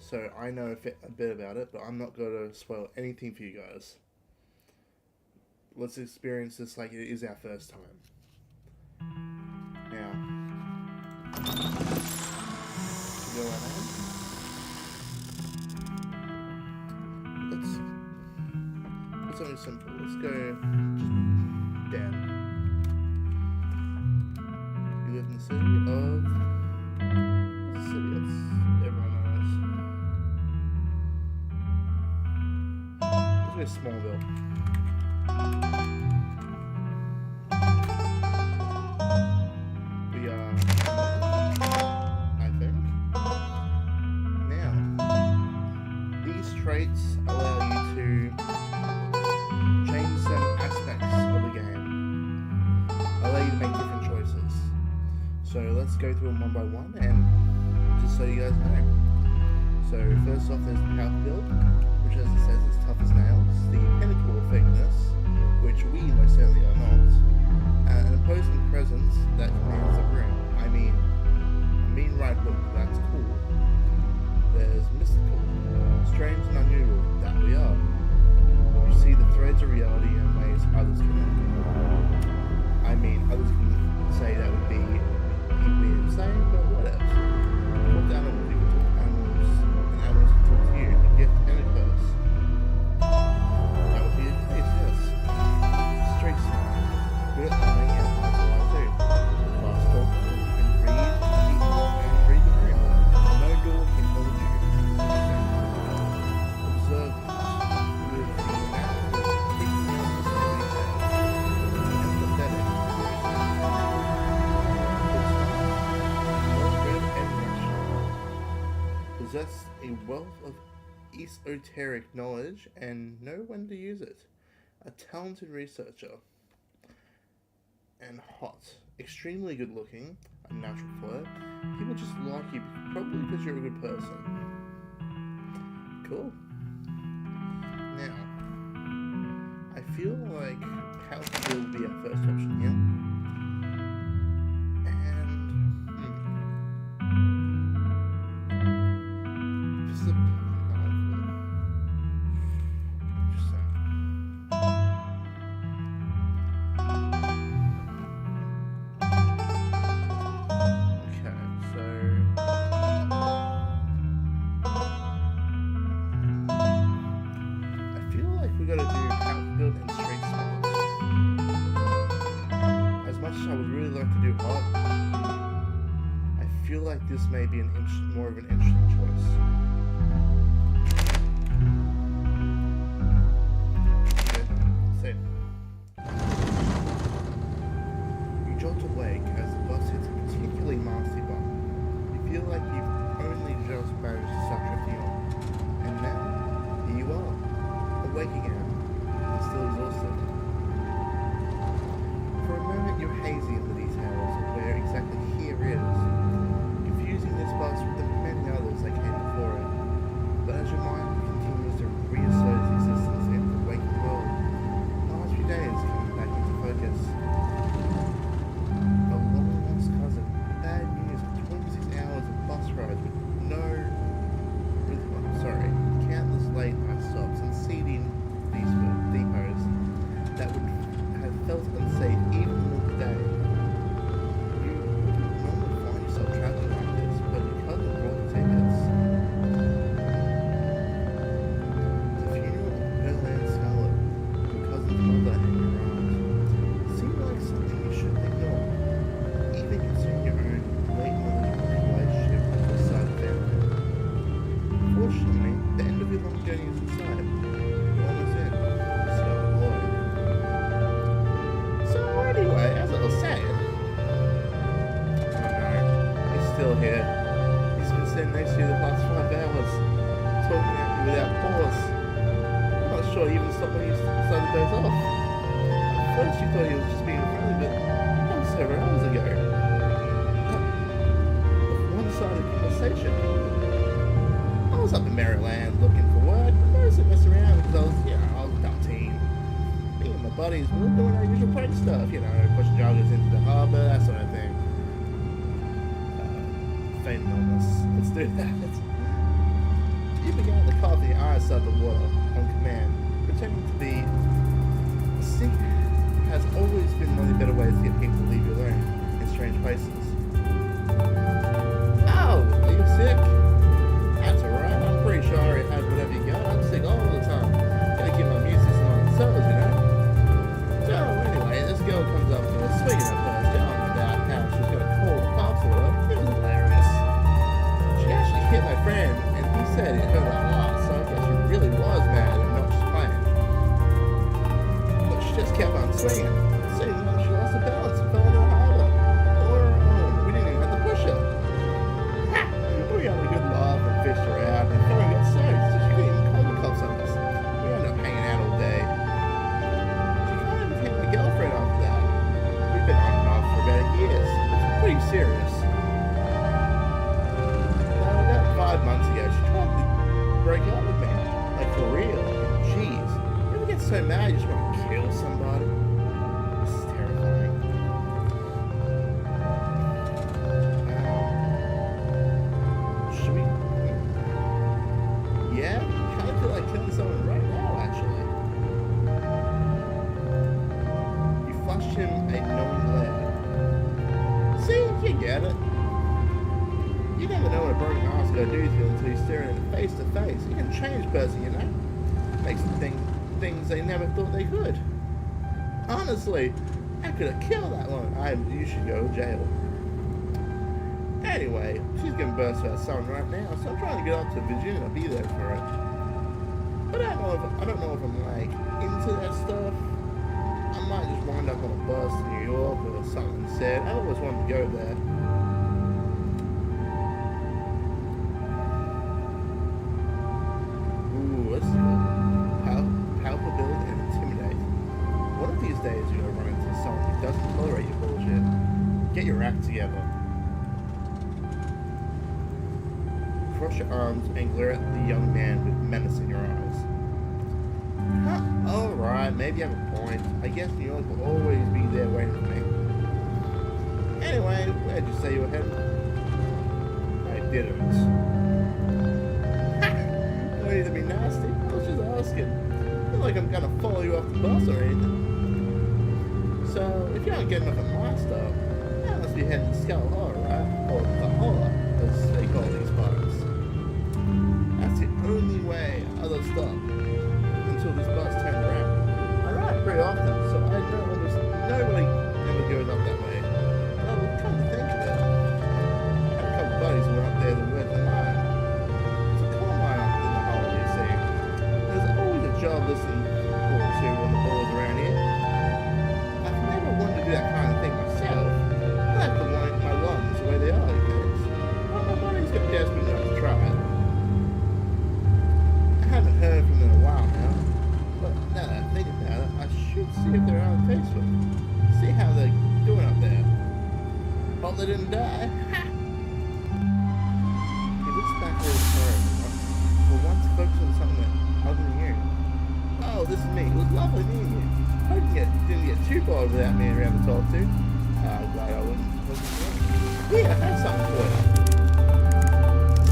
so I know a bit about it, but I'm not going to spoil anything for you guys. Let's experience this like it is our first time. Now, go right ahead. Let's do something simple. Let's go just down. You live in the city of... What's the city? That's everyone knows. Let's go Smallville. We are... I think. Now, these traits allow you to change some aspects of the game. Allow you to make different choices. So let's go through them one by one, and just so you guys know. So first off, there's the power build, which as it says is tough as nails. The pinnacle of fakeness, which we most certainly are not. An opposing presence that commands the room. I mean right hook, that's cool. There's mystical, strange and unusual, that we are. You see the threads of reality in ways others cannot. I mean, others can say that would be weird saying, but what else? Talk to animals, you can talk to animals, and animals can talk to you. A gift and a curse. That would be a case, yes. Straight smart. Good at lying and hard to lie too. Fast talk, you can read people and read the room. No door can hold you. Observe with the knack of picking out the small details. Empathetic. Possess a wealth of esoteric knowledge and know when to use it. A talented researcher. And hot. Extremely good looking. A natural flirt. People just like you probably because you're a good person. Cool. Now, I feel like house will be our first option here. This may be more of an interesting choice. Okay, you jolt awake as the bus hits a particularly nasty bump. You feel like you've only just managed to start drifting on. And now, here you are, awake again, and still exhausted. For a moment you're hazy in the details of where exactly here is. Using this bus with the many others that came before it. But as your mind continues to reassert its existence in the waking world, the last few days come back into focus. A long-lost cousin, bad news of 26 hours of bus rides with countless late-night stops and seedy depots that would have felt unsafe even more today. You normally find yourself traveling like this, but because of bought tickets, the funeral of Berlin Scarlet, your cousin's mother hanging around, seemed like something you shouldn't ignore, even considering your own late knowledge relationship with your side family. Fortunately, the end of your long journey is inside. You're almost in. Scarlet Hollow. So anyway, as I was saying, he's still here. He's been sitting next to you the past 5 hours, talking at you without pause. I'm not sure he even stopped when you decided to doze off. At first you thought he was just being friendly, but that was several hours ago. One-sided conversation. I was up in Maryland looking for work, but mostly messing around because I was 13. Me and my buddies, we were doing our usual prank stuff, pushing joggers into the harbour, that sort of thing. Fading on us. Let's do that. She began to carve the ice out of the water on command, pretending to be a sick has always been one of the better ways to get people to leave you alone in strange places. Oh, are you sick? That's alright, I'm pretty sure I already had whatever you got. I'm sick all the time. Gotta keep my immune system on its toes, you know? So, anyway, this girl comes up to us, swinging at her, telling about how she's got a cold cough or whatever. It was hilarious. She actually hit my friend, and he said it hurt a lot, so I guess she really was mad and not just playing. But she just kept on swinging. Soon she lost her balance and fell into the harbor. All on her own. We didn't even have to push her. Ha! We had a good laugh and fished her out, and before we got soaked, so she couldn't even call the cops on us. We ended up hanging out all day. She kind of became my girlfriend after that. We've been on and off for about a year. It's pretty serious. Now, about 5 months ago, she tried to break up with me. Like, for real. Jeez. You ever get so mad you just want to kill somebody? This is terrifying. Should we... Yeah? I kind of feel like killing someone right now, actually. You flushed him a knowing glare. See? You get it. You never know what a broken heart's gonna do to you until you're staring at it face to face. You can change a person, you know? Makes them think things they never thought they could. Honestly, I could have killed that one. You should go to jail. Anyway, she's giving birth to her son right now, so I'm trying to get up to Virginia to be there for it. But I don't know if I'm like into that stuff. I might just wind up on a bus to New York or something instead. I always wanted to go there. Ooh, this is good. Palpability and intimidate. One of these days you're gonna run into someone who doesn't tolerate your bullshit. Get your act together. Cross your arms and glare at the young man with menace in your eyes. Huh, alright, maybe you have a point. I guess New York will always be there waiting for me. Anyway, where'd you say you were headed? I didn't. Don't need to be nasty. I was just asking. Not like I'm gonna follow you off the bus or anything. So, if you aren't getting enough of my stuff, that must be heading to Scarlet Hollow, right? Or the Hollow, as they call these parts. That's the only way I'll stop until this bus turns around. I ride pretty often, so I know almost nobody ever goes up that way. But I would come to think of it. I had a couple buddies who went up there that went the mine. It's a coal mine up in the Hollow, you see. There's always a job listening or two on the boards around here. I've never wanted to do that kind of thing myself. I like to wind my lungs the way they are, you guys. But my buddies got desperate enough to try it. I haven't heard from them in a while now, but now that I think about it, I should see if they're on Facebook. See how they're doing up there. Hope they didn't die. Ha! He looks back at his phone. For once, focus on something other than you. Oh, this is me. It was lovely meeting you. Hope you didn't get too bored without me around to talk to. I'm glad I wasn't. Here, I have something for you.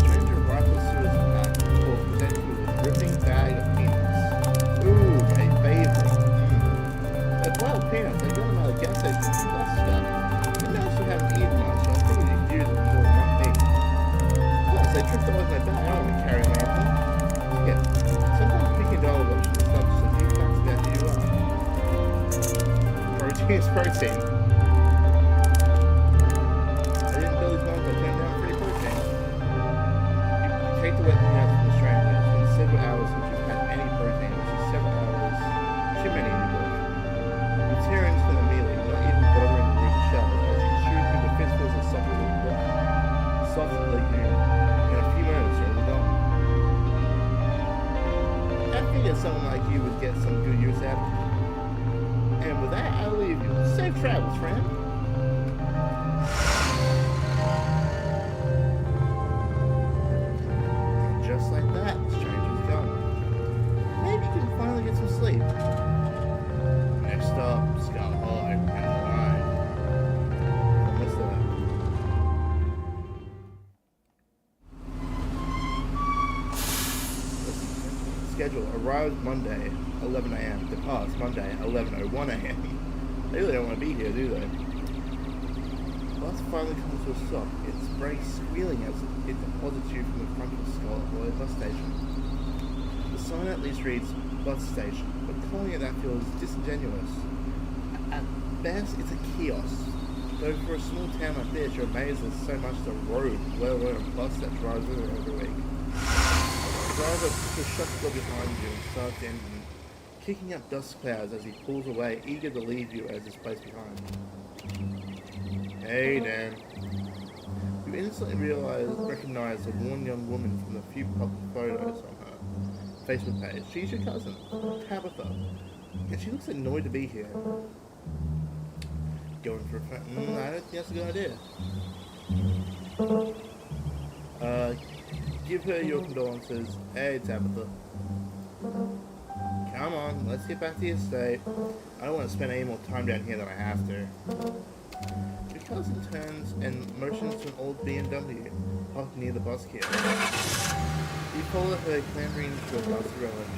Stranger rifles to his back will present you with a dripping bag of peanuts. Ooh, my favorite. They're wild peanuts. They got them out of gas stations and that stuff. I noticed you haven't eaten much, so I figured you could use them for not me. Plus, they tripped over my bag. I don't want to carry them anything. Yeah, sometimes picking dollar watches and stuff just a few facts about who you are. Protein is protein. I didn't build these ones by turning down free protein. You take the wet peanuts from the stranger. It's been several hours since you've had any protein, which is 7 hours too many in your book. You tear into them immediately, not even bothering to read the shell, as you chew through the fistfuls of soft legume. In a few moments, you're all gone. I figured someone like you would get some good use out of it. And with that, I'll leave you. Safe travels, friend. And just like that, the stranger's gone. Maybe you can finally get some sleep. Next stop, Scarlet Hollow, and the line. Almost there. schedule. Arrives Monday, 11 a.m. Departs Monday, 11:01 a.m. They really don't want to be here, do they? Bus finally comes to a stop. Its brakes squealing as it deposits you from the front of the Scarlet Hollow bus station. The sign at least reads bus station, but calling it that feels disingenuous. At best, it's a kiosk. Though for a small town like this, you're amazed there's so much as a road, let alone a bus that drives in it every week. The driver shuts the door behind you and starts the engine, kicking up dust clouds as he pulls away, eager to leave you as his place behind. Hey, Dan. You instantly recognize the worn young woman from the few public photos on her Facebook page. She's your cousin, Tabitha, and she looks annoyed to be here. Going for a friend? I don't think that's a good idea. Give her your condolences. Hey, Tabitha. Come on, let's get back to the estate. I don't want to spend any more time down here than I have to. Your cousin turns and motions to an old BMW parked near the bus kiosk. You follow her clambering into a bus relic.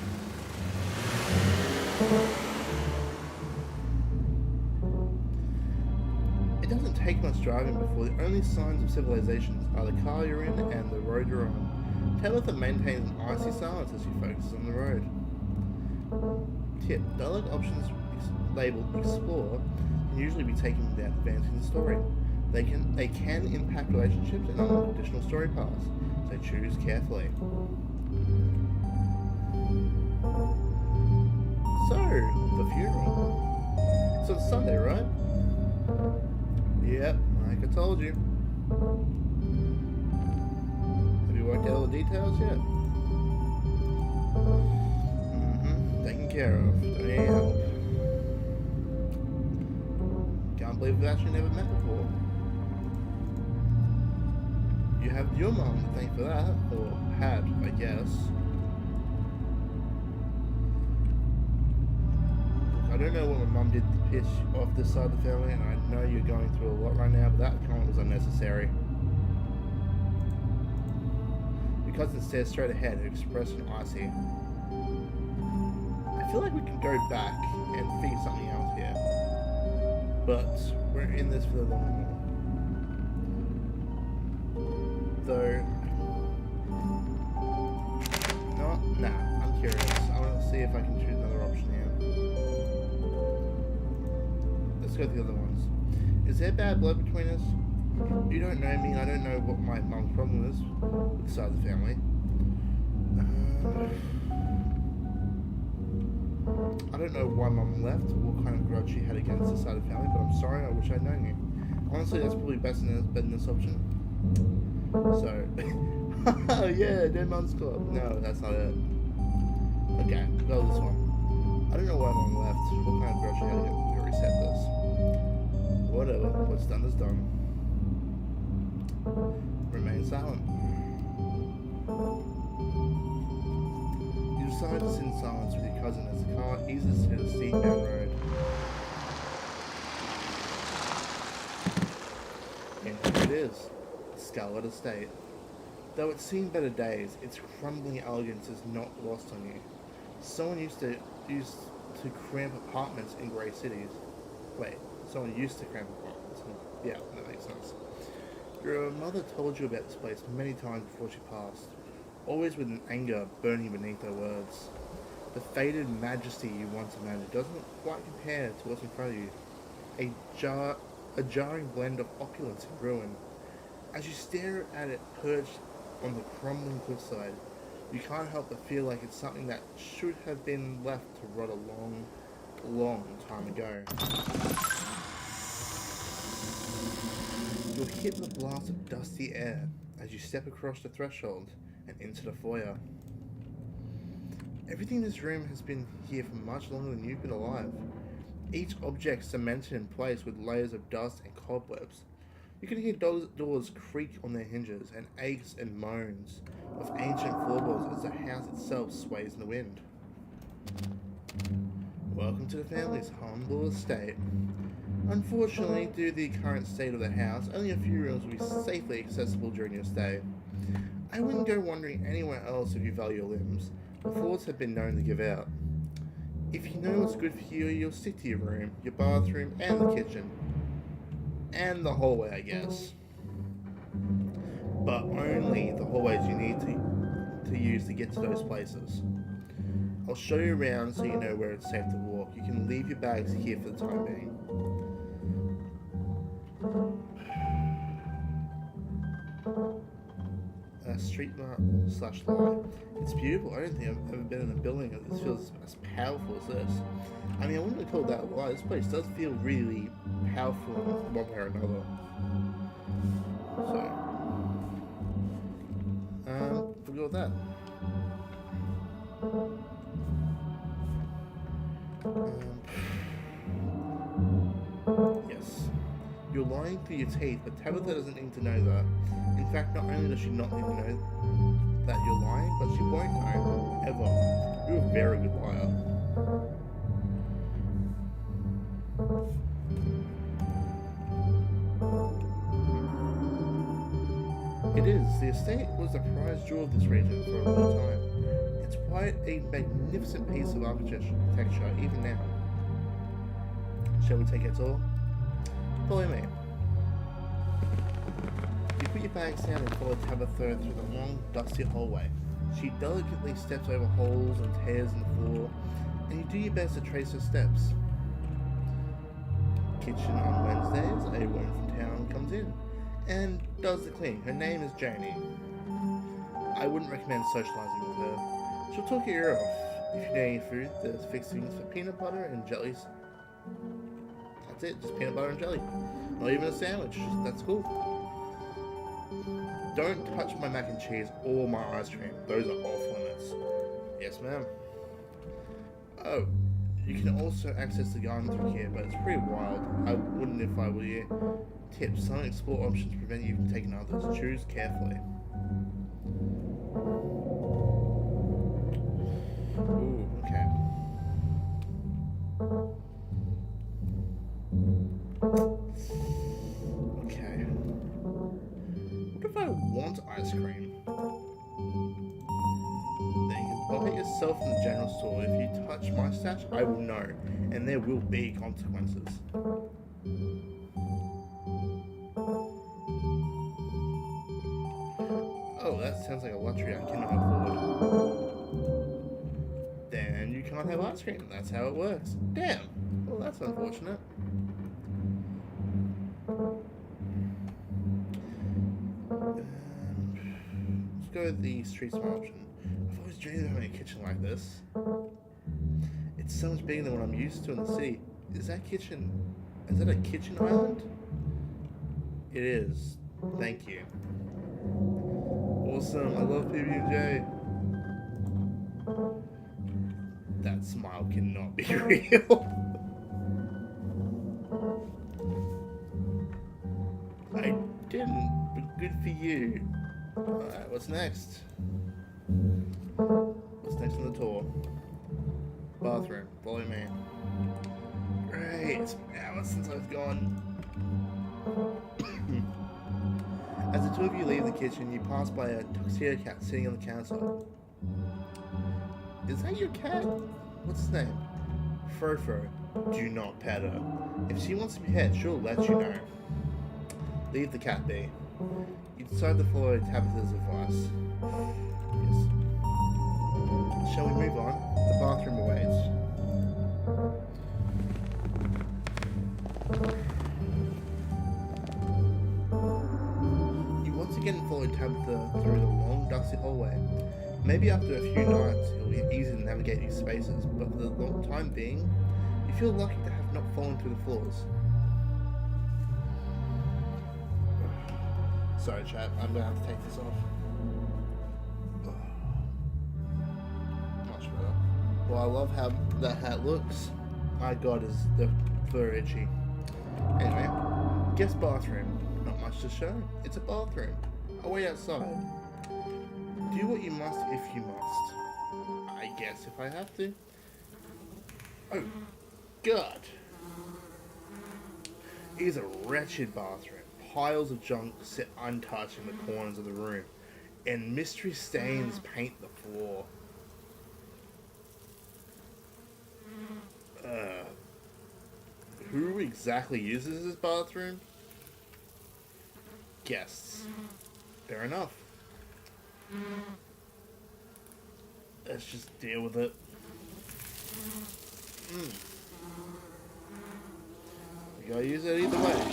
It doesn't take much driving before the only signs of civilization are the car you're in and the road you're on. Tabitha maintains an icy silence as she focuses on the road. Tip: dialogue options labeled Explore can usually be taken without advancing the story. They can impact relationships and unlock additional story paths, so choose carefully. So, the funeral. It's on Sunday, right? Yep, like I told you. Have you worked out all the details yet? Taken care of. Don't need help. Can't believe we've actually never met before. You have your mum to thank for that, or had, I guess. I don't know what my mum did to piss off this side of the family, and I know you're going through a lot right now, but that comment was unnecessary. Your cousin stares straight ahead, her expression icy. I feel like we can go back and figure something out here, but we're in this for the long haul. Though, nah, I'm curious. I want to see if I can choose another option here. Let's go to the other ones. Is there bad blood between us? You don't know me, I don't know what my mum's problem is with the side of the family. I don't know why mum left or what kind of grudge she had against this side of the family, but I'm sorry, I wish I'd known you. Honestly, that's probably better than this option. So, yeah, dead mum's club. No, that's not it. Okay, go with this one. I don't know why mum left, what kind of grudge she had against. We reset this. Whatever, what's done is done. Remain silent. You decide to sit in silence with your cousin as the car eases to the steep mountain road. And here it is, the Scarlet Estate. Though it's seen better days, its crumbling elegance is not lost on you. Someone used to cramp apartments in grey cities. Wait, someone used to cramp apartments. Yeah, that makes sense. Your mother told you about this place many times before she passed, always with an anger burning beneath her words. The faded majesty you once imagined doesn't quite compare to what's in front of you. A jarring blend of opulence and ruin. As you stare at it perched on the crumbling cliffside, you can't help but feel like it's something that should have been left to rot a long, long time ago. You'll hit the blast of dusty air as you step across the threshold and into the foyer. Everything in this room has been here for much longer than you've been alive. Each object cemented in place with layers of dust and cobwebs. You can hear doors creak on their hinges and aches and moans of ancient floorboards as the house itself sways in the wind. Welcome to the family's humble estate. Unfortunately, due to the current state of the house, only a few rooms will be safely accessible during your stay. I wouldn't go wandering anywhere else if you value your limbs. The floors have been known to give out. If you know what's good for you, you'll stick to your room, your bathroom, and the kitchen. And the hallway, I guess. But only the hallways you need to use to get to those places. I'll show you around so you know where it's safe to walk. You can leave your bags here for the time being. Street / lie. It's beautiful. I don't think I've ever been in a building that this feels as powerful as this. I mean, I wouldn't call that a lie. This place does feel really powerful in one way or another. So, we'll go with that. Yes. You're lying through your teeth, but Tabitha doesn't need to know that. In fact, not only does she not need to know that you're lying, but she won't know, ever. You're a very good liar. It is. The estate was the prize jewel of this region for a long time. It's quite a magnificent piece of architecture, even now. Shall we take a tour? Follow me. You put your bags down and follow Tabitha through the long, dusty hallway. She delicately steps over holes and tears in the floor, and you do your best to trace her steps. Kitchen on Wednesdays, a woman from town comes in and does the cleaning. Her name is Janie. I wouldn't recommend socializing with her. She'll talk your ear off. If you need any food, there's fixings for peanut butter and jellies. That's it, just peanut butter and jelly. Not even a sandwich, that's cool. Don't touch my mac and cheese or my ice cream. Those are off limits. Yes, ma'am. Oh, you can also access the garden through here, but it's pretty wild. I wouldn't if I were you. Tips, some explore options prevent you from taking others. Choose carefully. Ooh, okay. Okay. What if I want ice cream? Then you can buy it yourself in the general store. If you touch my stash, I will know, and there will be consequences. Oh, that sounds like a luxury I cannot afford. Then you can't have ice cream. That's how it works. Damn. Well, that's unfortunate. Let's go with the street smart option. I've always dreamed of having a kitchen like this. It's so much bigger than what I'm used to in the city. Is that a kitchen island? It is. Thank you. Awesome, I love PB&J. That smile cannot be real. I didn't, but good for you. Alright, what's next? What's next on the tour? Bathroom, follow me. Great, it's been hours since I've gone. As the two of you leave the kitchen, you pass by a tuxedo cat sitting on the counter. Is that your cat? What's his name? Frofo. Do not pet her. If she wants to be pet, she'll let you know. Leave the cat be. You decide to follow Tabitha's advice. Yes. Shall we move on? The bathroom awaits. Again followed Tabitha through the long dusty hallway. Maybe after a few nights it'll be easy to navigate these spaces, but for the long time being, you feel lucky to have not fallen through the floors. Sorry chat, I'm gonna have to take this off. Much better. Well, I love how that hat looks. My god, is the fur itchy. Anyway, guest bathroom. Not much to show. It's a bathroom. Away outside. Do what you must if you must. I guess if I have to. Oh, God. It is a wretched bathroom. Piles of junk sit untouched in the corners of the room, and mystery stains paint the floor. Who exactly uses this bathroom? Guests. Fair enough. Let's just deal with it. You gotta use it either way.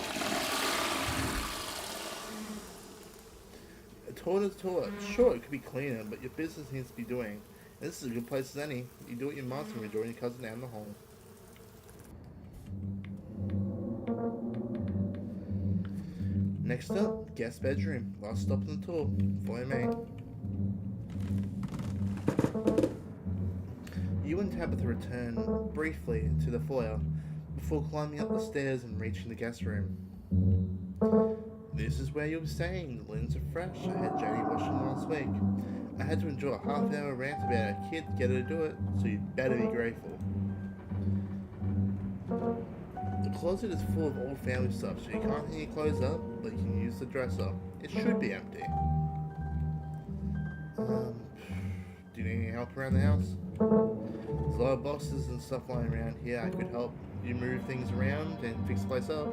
A toilet is a toilet. Sure, it could be cleaner, but your business needs to be doing. And this is a good place as any. You do what you must and rejoin your cousin down the hall. Next up, guest bedroom. Last stop on the tour. Follow me. You and Tabitha return briefly to the foyer before climbing up the stairs and reaching the guest room. This is where you'll be staying. The linens are fresh. I had Janie wash them last week. I had to endure a half-hour rant about a kid to get her to do it, so you'd better be grateful. The closet is full of old family stuff, so you can't hang your clothes up, but you can use the dresser. It should be empty. Do you need any help around the house? There's a lot of boxes and stuff lying around here. I could help you move things around and fix the place up.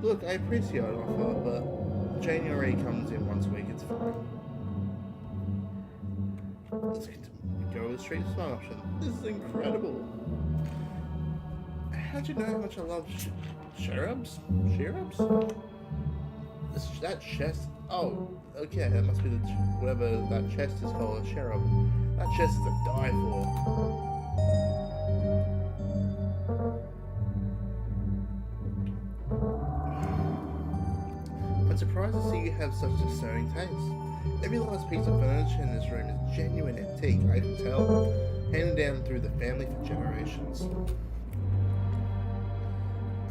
Look, I appreciate an offer, but Janie already comes in once a week. It's fine. Let's go with the straight smart option. This is incredible. How'd you know how much I love cherubs? Cherubs? That chest. Oh, okay. That must be the whatever that chest is called, a cherub. That chest is to die for. I'm surprised to see you have such discerning taste. Every last piece of furniture in this room is genuine antique, I can tell, handed down through the family for generations.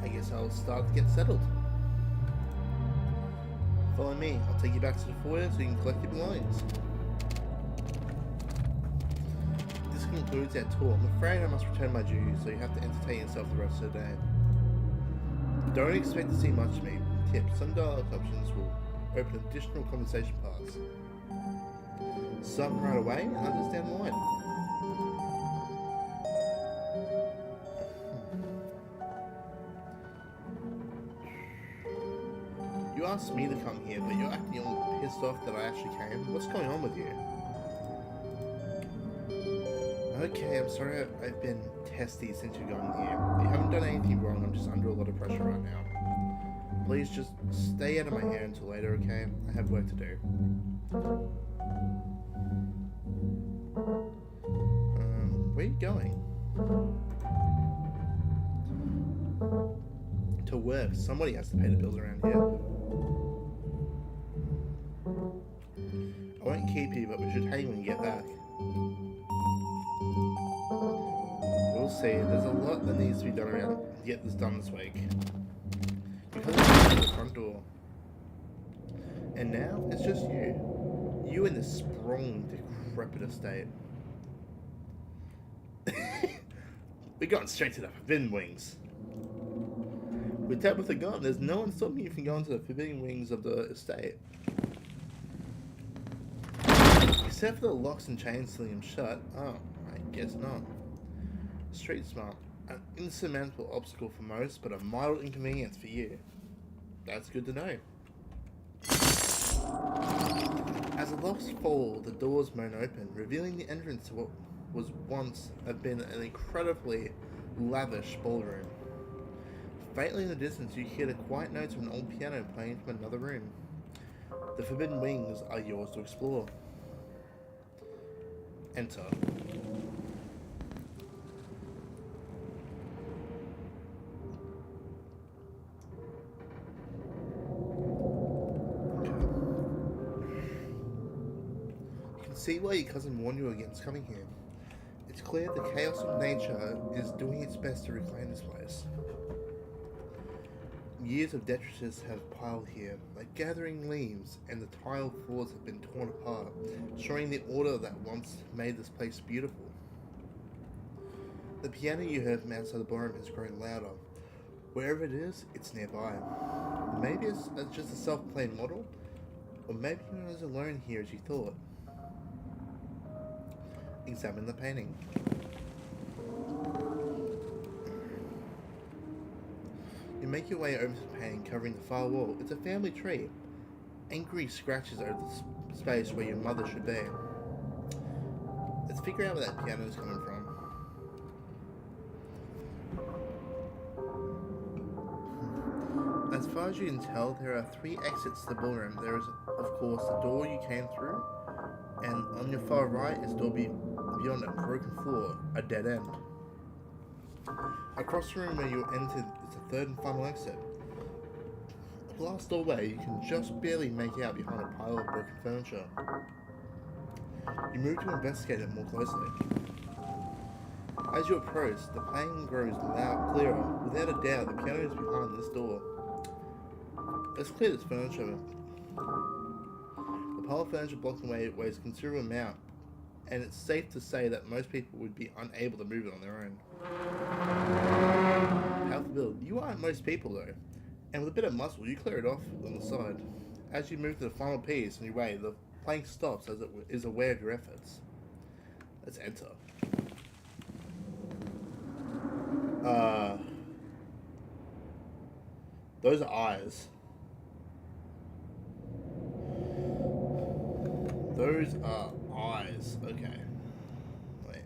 I guess I'll start to get settled. Follow me, I'll take you back to the foyer so you can collect your belongings. This concludes our tour. I'm afraid I must return my duties, so you have to entertain yourself the rest of the day. Don't expect to see much of me. Tip, some dialogue options will open additional conversation paths. Some right away and understand why. You asked me to come here, but you're acting all pissed off that I actually came. What's going on with you? Okay, I'm sorry I've been testy since you've gotten here. You haven't done anything wrong, I'm just under a lot of pressure right now. Please just stay out of my hair until later, okay? I have work to do. Where are you going? To work. Somebody has to pay the bills around here. I won't keep you, but we should hang when you get back. We'll see. There's a lot that needs to be done around to get this done this week. Because it's the front door. And now, it's just you. You in this sprawling, decrepit estate. We're going straight to the Forbidden Wings. With Tabitha gone, there's no one stopping you from going to the Forbidden Wings of the estate. Except for the locks and chains sealing them shut. Oh, I guess not. Street smart. An insurmountable obstacle for most, but a mild inconvenience for you. That's good to know. As the locks fall, the doors moan open, revealing the entrance to what was once have been an incredibly lavish ballroom. Faintly in the distance, you hear the quiet notes of an old piano playing from another room. The Forbidden Wings are yours to explore. Enter. See why your cousin warned you against coming here. It's clear the chaos of nature is doing its best to reclaim this place. Years of detritus have piled here, like gathering leaves, and the tile floors have been torn apart, showing the order that once made this place beautiful. The piano you heard from outside the ballroom has grown louder. Wherever it is, it's nearby. Maybe it's just a self-playing model, or maybe you're not as alone here as you thought. Examine the painting. make your way over to the painting covering the far wall. It's a family tree. Angry scratches over the space where your mother should be. Let's figure out where that piano is coming from. As far as you can tell, there are 3 exits to the ballroom. There is, of course, the door you came through, and on your far right is a door beyond a broken floor, a dead end. Across the room where you entered is the 3rd and final exit. A glass doorway you can just barely make out behind a pile of broken furniture. You move to investigate it more closely. As you approach, the playing grows clearer. Without a doubt, the piano is behind this door. Let's clear this furniture. The pile of furniture blocking away weighs a considerable amount, and it's safe to say that most people would be unable to move it on their own. Powerful build. You aren't most people though, and with a bit of muscle, you clear it off on the side. As you move to the final piece on your way, the playing stops as it is aware of your efforts. Let's enter. Those are eyes. Those are eyes. Okay. Wait.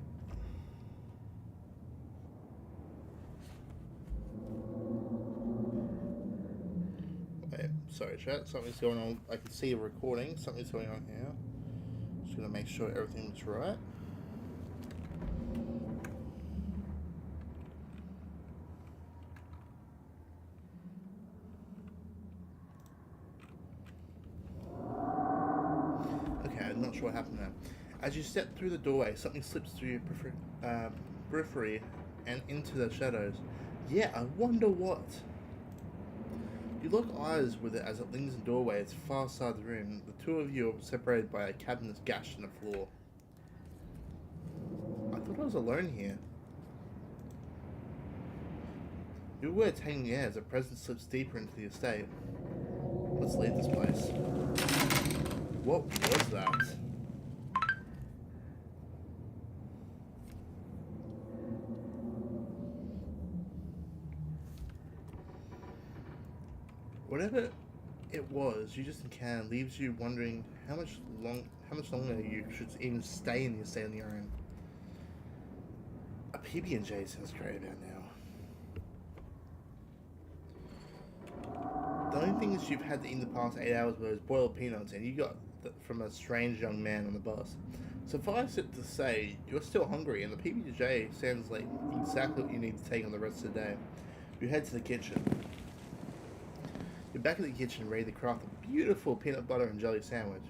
Wait. Sorry, chat. Something's going on. I can see a recording. Something's going on here. Just gonna make sure everything's right. Not sure what happened there. As you step through the doorway, something slips through your periphery and into the shadows. Yeah, I wonder what. You lock eyes with it as it lingers in the doorway at the far side of the room. The two of you are separated by a cabinet gash in the floor. I thought I was alone here. You were taking the air as a presence slips deeper into the estate. Let's leave this place. What was that? Whatever it was you just encountered leaves you wondering how much longer you should even stay in the estate on your own. A PB&J sounds great about now. The only things you've had to eat in the past 8 hours was boiled peanuts, and you got from a strange young man on the bus. Suffice it to say, you're still hungry, and the PB&J sounds like exactly what you need to take on the rest of the day. You head to the kitchen. You're back in the kitchen ready to craft a beautiful peanut butter and jelly sandwich.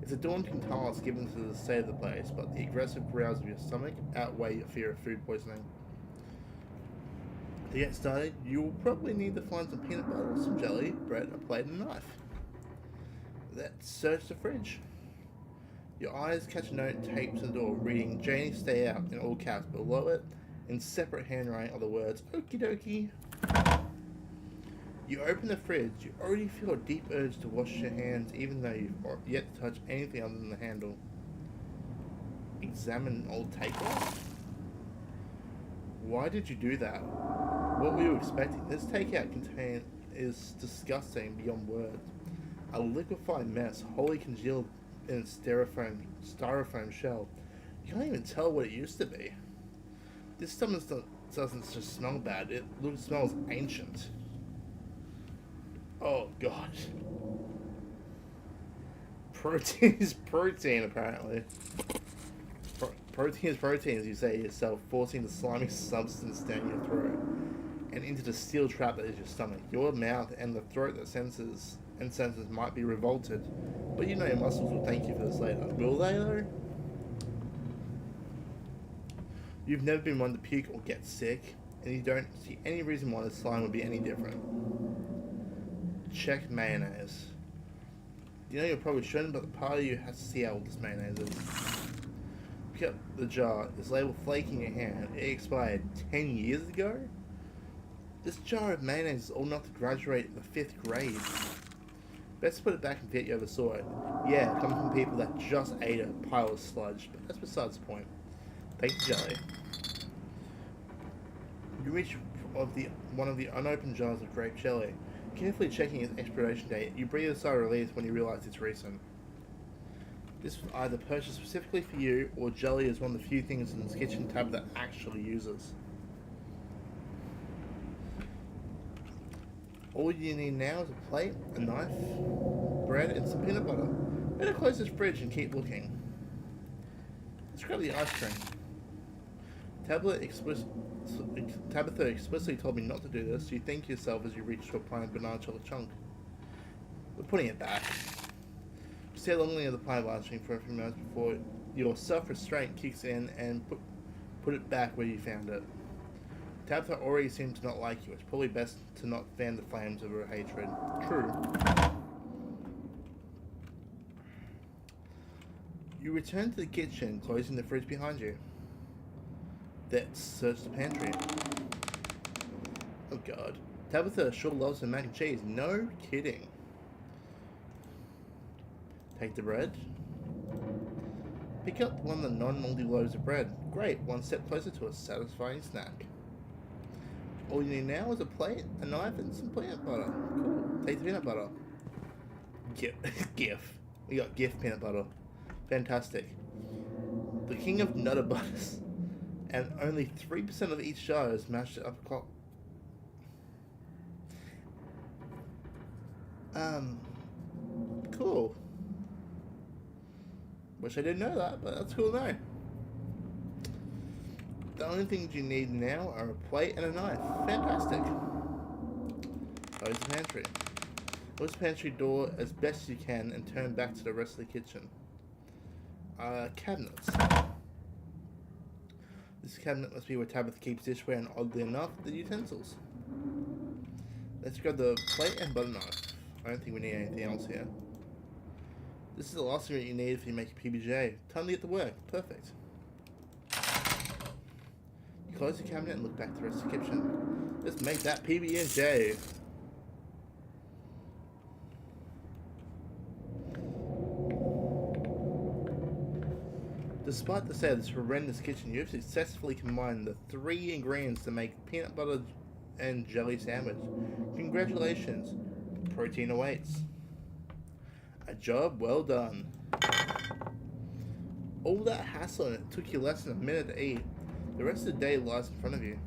It's a daunting task given to the state of the place, but the aggressive growls of your stomach outweigh your fear of food poisoning. To get started, you will probably need to find some peanut butter, some jelly, bread, a plate, and a knife. Let's search the fridge. Your eyes catch a note taped to the door reading "Janie, stay out" in all caps. Below it, in separate handwriting, are the words "Okie dokie." You open the fridge. You already feel a deep urge to wash your hands, even though you've yet to touch anything other than the handle. Examine old takeout. Why did you do that? What were you expecting? This takeout is disgusting beyond words. A liquefied mess, wholly congealed in a styrofoam shell. You can't even tell what it used to be. This stomach doesn't just smell bad, it smells ancient. Oh god. Protein is protein, apparently. Protein is protein, as you say yourself, forcing the slimy substance down your throat and into the steel trap that is your stomach. Your mouth and the throat that senses might be revolted, but you know your muscles will thank you for this later. Will they, though? You've never been one to puke or get sick, and you don't see any reason why the slime would be any different. Check mayonnaise. You know you probably shouldn't, but the part of you has to see how old this mayonnaise is. Pick up the jar. It's labeled flaking in your hand. It expired 10 years ago? This jar of mayonnaise is old enough to graduate in the 5th grade. Best put it back and forget you ever saw it. Yeah, it comes from people that just ate a pile of sludge, but that's besides the point. Take the jelly. You reach of one of the unopened jars of grape jelly. Carefully checking its expiration date, you breathe a sigh of relief when you realize it's recent. This was either purchased specifically for you, or jelly is one of the few things in this kitchen tab actually uses. All you need now is a plate, a knife, bread, and some peanut butter. Better close this fridge and keep looking. Let's grab the ice cream. Tabitha explicitly told me not to do this, so you think to yourself as you reach to apply a banana chocolate chunk. We're putting it back. Stare longingly at the pie lasting for a few minutes before your self-restraint kicks in and put it back where you found it. Tabitha already seems to not like you. It's probably best to not fan the flames of her hatred. True. You return to the kitchen, closing the fridge behind you. Let's search the pantry. Oh god. Tabitha sure loves her mac and cheese. No kidding. Take the bread. Pick up one of the non-moldy loaves of bread. Great, one step closer to a satisfying snack. All you need now is a plate, a knife, and some peanut butter. Cool. Take the peanut butter. GIF. We got GIF peanut butter. Fantastic. The king of nutter butters. And only 3% of each jar is mashed up. Cool. Wish I didn't know that, but that's cool to know. The only things you need now are a plate and a knife. Fantastic. Close the pantry. Close the pantry door as best as you can and turn back to the rest of the kitchen. Cabinets. This cabinet must be where Tabitha keeps dishware and, oddly enough, the utensils. Let's grab the plate and butter knife. I don't think we need anything else here. This is the last thing that you need if you make a PB&J. Time to get to work. Perfect. You close the cabinet and look back to the rest of the kitchen. Let's make that PB&J. Despite the state of this horrendous kitchen, you've successfully combined the 3 ingredients to make peanut butter and jelly sandwich. Congratulations. Protein awaits. A job well done. All that hassle and it took you less than a minute to eat. The rest of the day lies in front of you.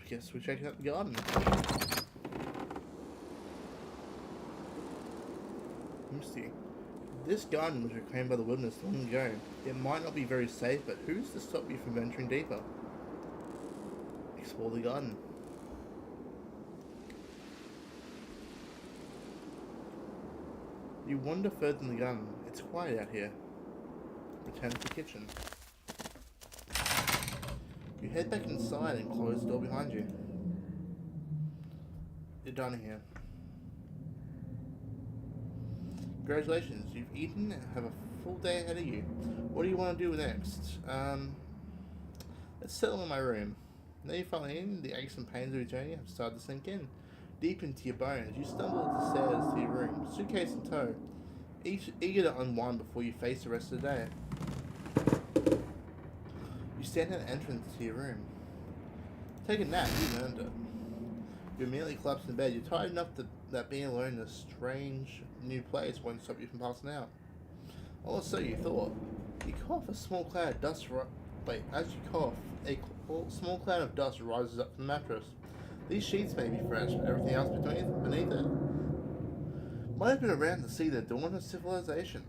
Guess we check out the garden. Misty. This garden was reclaimed by the wilderness long ago. It might not be very safe, but who's to stop you from venturing deeper? Explore the garden. You wander further in the garden. It's quiet out here. Return to the kitchen. You head back inside and close the door behind you. You're done here. Congratulations, you've eaten and have a full day ahead of you. What do you want to do next? Let's settle in my room. Now you're finally in, the aches and pains of your journey have started to sink in. Deep into your bones, you stumble up the stairs to your room, suitcase in tow, eager to unwind before you face the rest of the day. You stand at the entrance to your room. Take a nap, you've earned it. You immediately collapse in bed. You're tired enough that being alone in a strange new place won't stop you from passing out. Or so you thought. You cough a small cloud of dust. As you cough, a small cloud of dust rises up from the mattress. These sheets may be fresh, but everything else beneath it might have been around to see the dawn of civilization.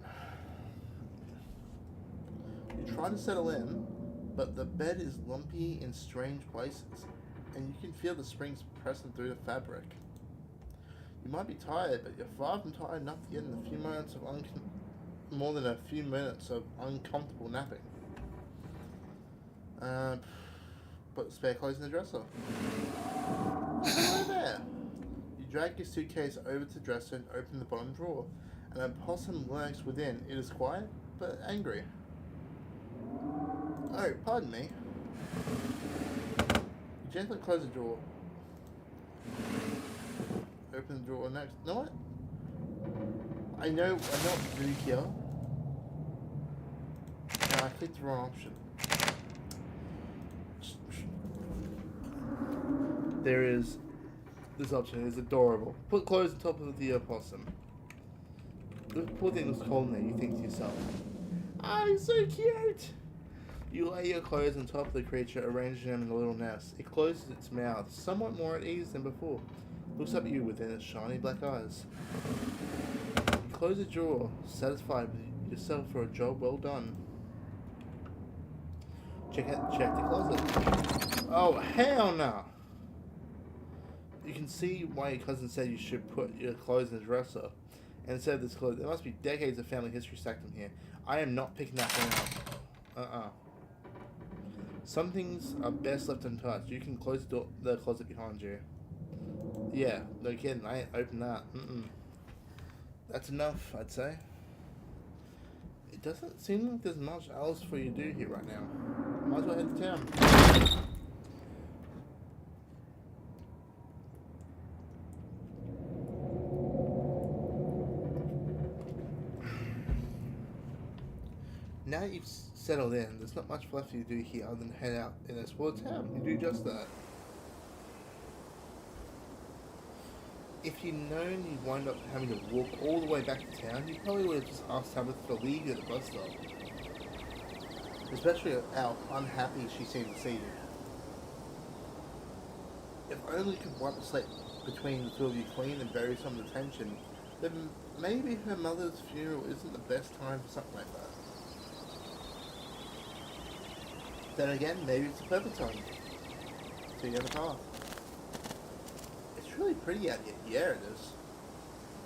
You try to settle in, but the bed is lumpy in strange places, and you can feel the springs pressing through the fabric. You might be tired, but you're far from tired enough to get in a few moments of more than a few minutes of uncomfortable napping. Put the spare clothes in the dresser. Hello there. You drag your suitcase over to the dresser and open the bottom drawer. An opossum lurks within. It is quiet, but angry. Oh, pardon me. You gently close the drawer. Open the drawer next. You know what? I know what to do here. I clicked the wrong option. there is this option. It's adorable. Put clothes on top of the opossum. The poor thing was cold in there, you think to yourself. Ah, it's so cute! You lay your clothes on top of the creature, arranging them in a little nest. It closes its mouth, somewhat more at ease than before. Looks up at you within its shiny black eyes. You close the drawer, satisfied with yourself for a job well done. Check the closet. Oh, hell no! You can see why your cousin said you should put your clothes in the dresser. And instead of this clothes, there must be decades of family history stacked in here. I am not picking that one up. Some things are best left untouched. You can close the closet behind you. Yeah, no kidding. I ain't open that. That's enough, I'd say. It doesn't seem like there's much else for you to do here right now. Might as well head to town. Now that you've settled in, there's not much left for you to do here other than head out and explore town. You do just that. If you'd known you'd wind up having to walk all the way back to town, you probably would have just asked Tabitha to leave you at the bus stop. Especially how unhappy she seemed to see you. If only you could wipe the slate between the two of you clean and bury some of the tension, then maybe her mother's funeral isn't the best time for something like that. Then again, maybe it's the perfect time to get a path. It's really pretty out here. Yeah, it is.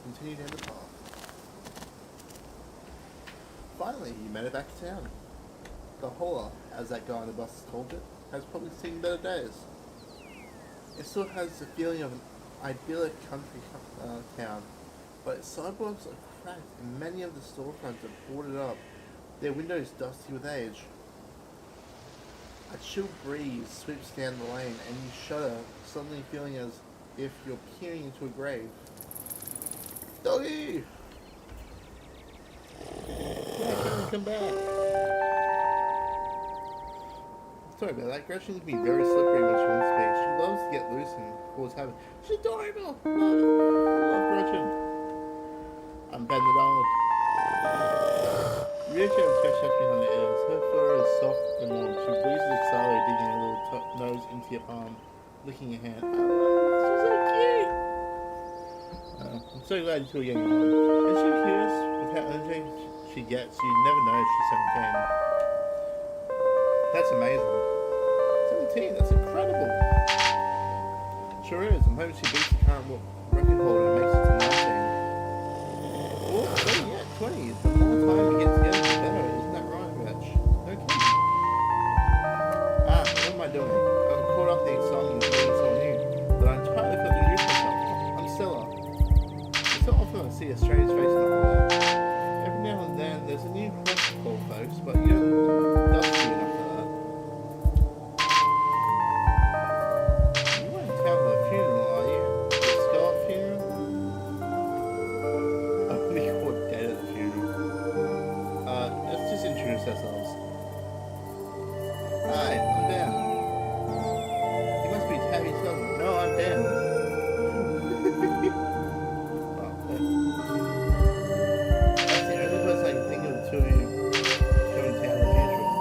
Continue down the path. Finally, you made it back to town. The Holler, as that guy on the bus called it, has probably seen better days. It still has the feeling of an idyllic country town, but its sidewalks are cracked and many of the storefronts are boarded up, their windows dusty with age. A chill breeze sweeps down the lane and you shudder, suddenly feeling as if you're peering into a grave. Doggy! Yeah, come back. Sorry about that. Gretchen can be very slippery when she wants to be. She loves to get loose and cause havoc. She's adorable! I love Gretchen. I'm Ben the dog. You reach out and scratch her behind the ears. Her fur is soft and warm. She breathes excited, digging her little nose into your palm, licking your hand. Oh, she's so cute! I'm so glad you're getting on. Isn't she curious with how energy she gets? You never know if she's 17. That's amazing. 17, that's incredible. Sure is. I'm hoping she beats the current record holder and makes it to 19. Oh, 20, yeah, 20. The more time we get together, the better. Isn't that right, Rich? Okay. What am I doing? I got caught up in the excitement of being so new, but I entirely forgot to introduce myself. I'm Stella. It's not often I see a strange face in the hallway. Every now and then, there's a new crush to call folks, but you don't dust you enough for that. You weren't in town for the funeral, are you? The Scarlet funeral? We caught dead at the funeral. Let's just introduce ourselves. Hi, I'm Dan. You must be Tabby's cousin. No, I'm Dan. That's the only person I can think of the two of you coming to town in the future.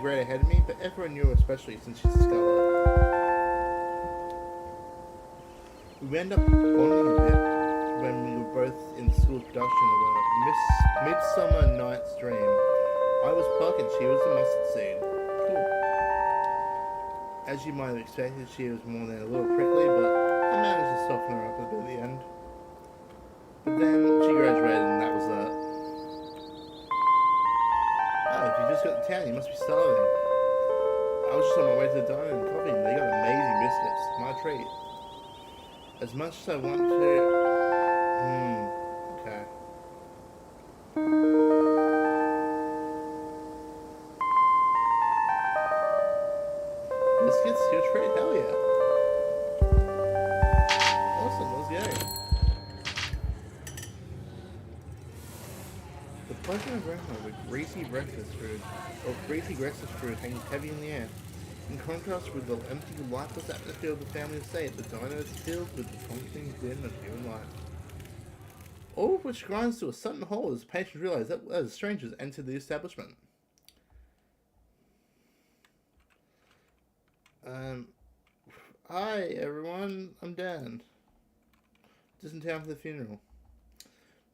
grade ahead of me, but everyone knew her, especially since she's a Scarlet. We ended up bonding a bit when we were both in the school production of a Midsummer Night's Dream. I was Puck and she was the mustard seed. Cool. As you might have expected, she was more than a little prickly, but I managed to soften her up a bit at the end. But then she graduated and that was that. Oh, if you just got to town, you must be starving. I was just on my way to the diner and coffee and they got amazing biscuits. My treat. As much as I want to... okay. Biscuits, your treat? Hell yeah. Awesome, let's go. The pleasure of grandma with greasy breakfast food hangs heavy in the air. In contrast with the empty, lifeless atmosphere of the family estate, the diner is filled with the functioning din of human life. All of which grinds to a sudden halt as patrons realize that as strangers enter the establishment. Hi everyone, I'm Dan. Just in town for the funeral.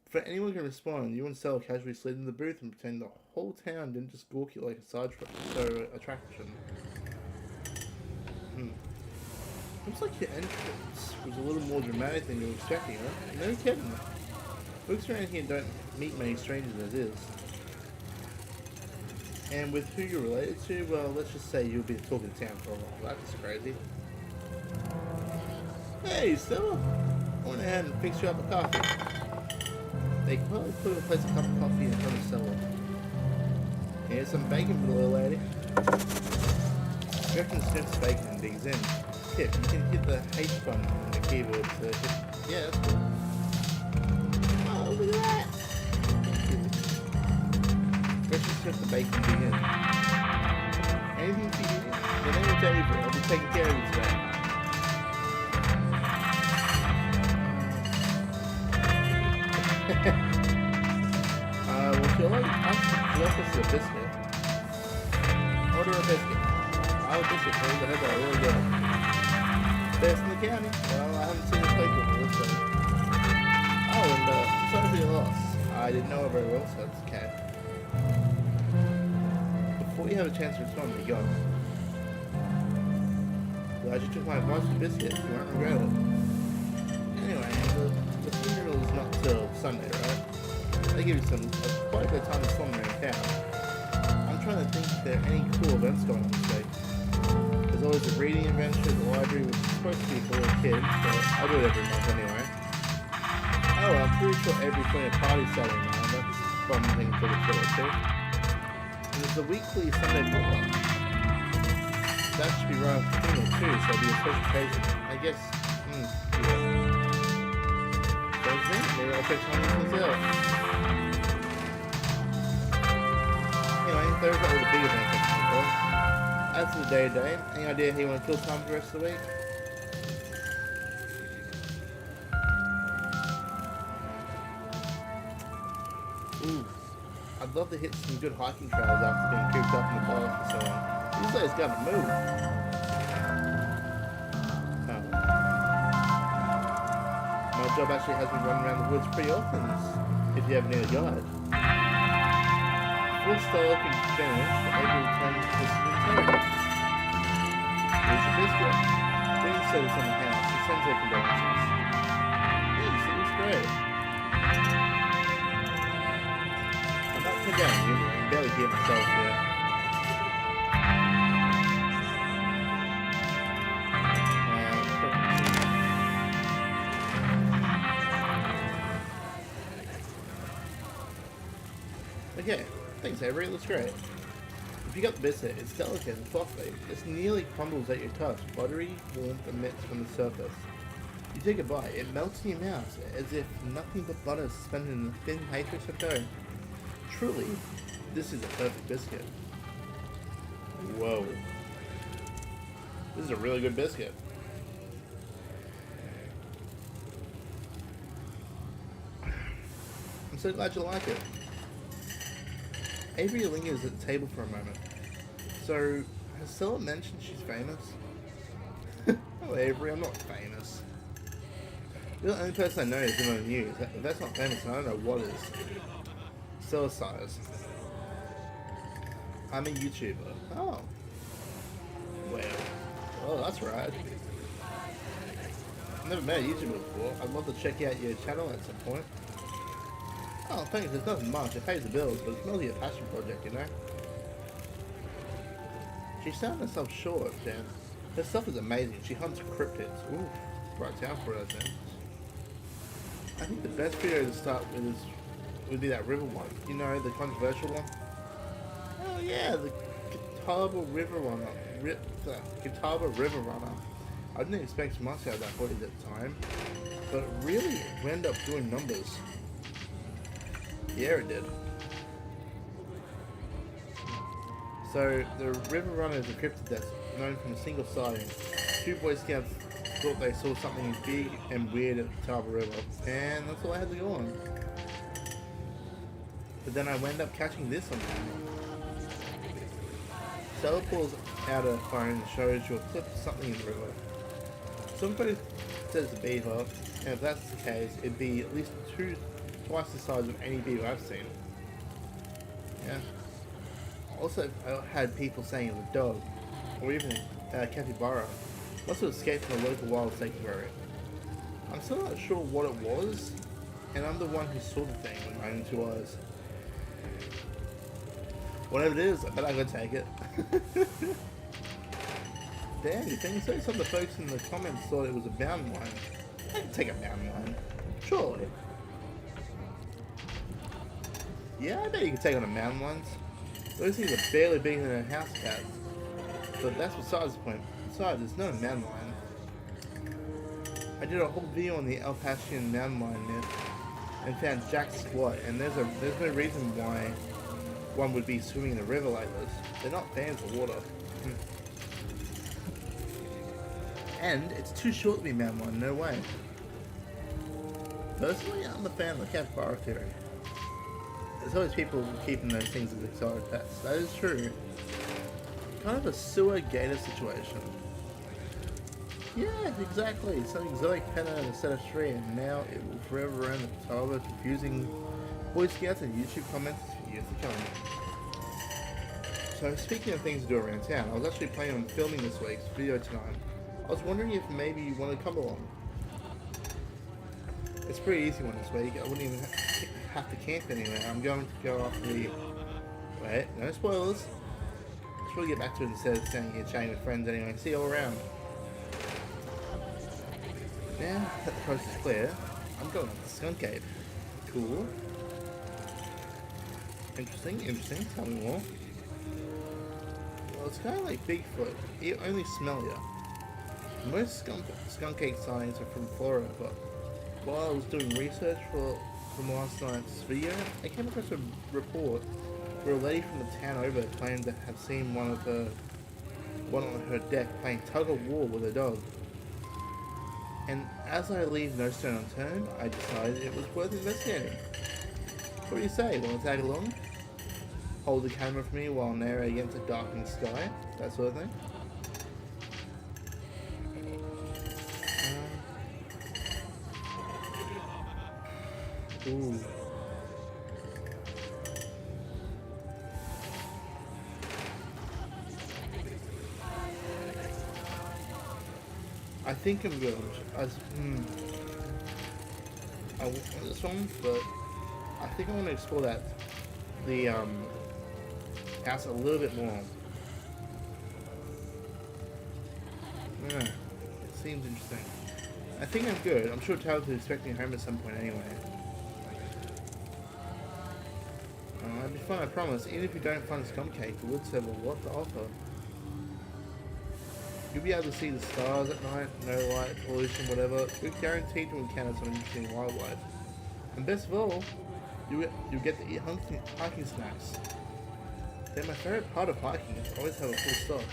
Before anyone can respond, you and Sal casually slid in the booth and pretend the whole town didn't just gawk you like a sideshow attraction. Looks like your entrance was a little more dramatic than you were expecting, huh? No kidding. Folks around here don't meet many strangers as is. And with who you're related to, well, let's just say you'll be the talk of the town for a while. That's crazy. Hey, Stella! I went ahead and fixed you up a coffee. They quietly put in place a cup of coffee in front of Stella. Here's some bacon for the little lady. Griffin sniffs bacon and digs in. Tip, you can hit the H button on the keyboard to hit... Yeah, that's cool. Oh, look at that! Griffin sniffs the bacon and dig in. Anything for you? Your name is Avery. I'll be taking care of you today. Would you like us a biscuit? Order a biscuit. I'll biscuit, please. I hope I really good. Best in the county. Well, I haven't seen a plate before, so... Oh, and, sorry for your loss. I didn't know her very well, so that's okay. Before you have a chance to respond, be gone. Glad you took my advice for biscuits. You won't regret it. Anyway, the funeral is not till Sunday, right? They give you quite a bit of time to storm around town. I'm trying to think if there are any cool events going on today. There's always a reading adventure at the library, which is supposed to be for little kids, but I do it every month anyway. Oh, I'm pretty sure every point of party Saturday now. That's a fun thing for the killer too. And there's the weekly Sunday potluck. That should be right after the funeral too, so it'll be a special occasion. I guess, yeah. Maybe I'll check some of these out. Anyway, there's all the big events I can call. As for the day-to-day, any idea how you want to kill time for the rest of the week? Ooh, I'd love to hit some good hiking trails after being cooped up in the forest and so on. These days gotta move. My job actually has me running around the woods pretty often, if you ever need a guide. Before Stella can finish, Avery returns to the cemetery. Here's your biscuit. Being settles on the house, she sends her condolences. Yes, it was great. I'm not too down here, I can barely hear myself here. Okay, thanks Avery, it looks great. If you got the biscuit, it's delicate and fluffy. It nearly crumbles at your touch. Buttery warmth emits from the surface. You take a bite, it melts in your mouth, as if nothing but butter is suspended in a thin matrix of dough. Truly, this is a perfect biscuit. Whoa. This is a really good biscuit. I'm so glad you like it. Avery lingers at the table for a moment. So, has Stella mentioned she's famous? Oh, Avery, I'm not famous. You're the only person I know who's been on the news. If that's not famous, I don't know what is. Stella size. I'm a YouTuber. Oh. Well. Oh, that's right. I've never met a YouTuber before. I'd love to check out your channel at some point. Oh, thanks. It's nothing much. It pays the bills, but it's mostly a passion project, you know? She's selling herself short, Dan. Her stuff is amazing. She hunts cryptids. Ooh, right down for her, then. I think the best video to start with would be that river one. You know, the controversial one? Oh yeah, the Catawba River Runner. The Catawba River Runner. I didn't expect much out of that footage at the time, but really it ended up doing numbers. Yeah, it did. So, the River Runner is a cryptid that's known from a single sighting. Two Boy Scouts thought they saw something big and weird at the Catawba River, and that's all I had to go on. But then I wound up catching this on camera. Stella pulls out her phone and shows you a clip of something in the river. Somebody says it's a beaver, and if that's the case, it'd be at least twice the size of any beaver I've seen. Yeah. Also, I had people saying it was a dog, or even a capybara. Must have escaped from a local wild sanctuary. I'm still not sure what it was, and I'm the one who saw the thing with my own 2 eyes. Whatever it is, I bet I could take it. Damn, you think so? Some of the folks in the comments thought it was a mountain lion. I can take a mountain lion. Surely. Yeah, I bet you can take on a mountain lion. Those things are barely bigger than a house cat. But that's besides the point. Besides, it's not a mountain lion. I did a whole video on the Alpatchian mountain lion myth and found Jack squat, and there's no reason why one would be swimming in a river like this. They're not fans of water. And it's too short to be mountain lion, no way. Personally, I'm a fan of the capybara theory. There's always people keeping those things as exotic pets. That is true. Kind of a sewer gator situation. Yeah, exactly. Some exotic pet on a set of 3, and now it will forever run the Catawba, confusing Boy Scouts and YouTube comments for years to come. So, speaking of things to do around town, I was actually planning on filming this week's video tonight. I was wondering if maybe you want to come along. It's a pretty easy one this week. I wouldn't even have to camp anywhere. I'm going to go off the... Wait, no spoilers. Let's probably get back to it instead of standing here chatting with friends anyway. See you all around. Now that the coast is clear, I'm going to the Skunk Cave. Cool. Interesting. Tell me more. Well, it's kind of like Bigfoot. You only smell ya. Most skunk cave sightings are from Florida, but while I was doing research from last night's video, I came across a report where a lady from the town over claimed to have seen one on her deck playing tug of war with her dog. And as I leave no stone unturned, I decided it was worth investigating. What do you say? Want to tag along? Hold the camera for me while narrating against a darkening sky? That sort of thing? Ooh. I think I'm good. I want this one, but I think I want to explore the house a little bit more. Yeah, it seems interesting. I think I'm good. I'm sure Tails is expecting me home at some point anyway. It'll be fun, I promise. Even if you don't find a skunk cake, the woods have a lot to offer. You'll be able to see the stars at night, no light, pollution, whatever. We're guaranteed to encounter some interesting wildlife. And best of all, you'll get to eat hiking snacks. They're my favourite part of hiking, is always have a full stock.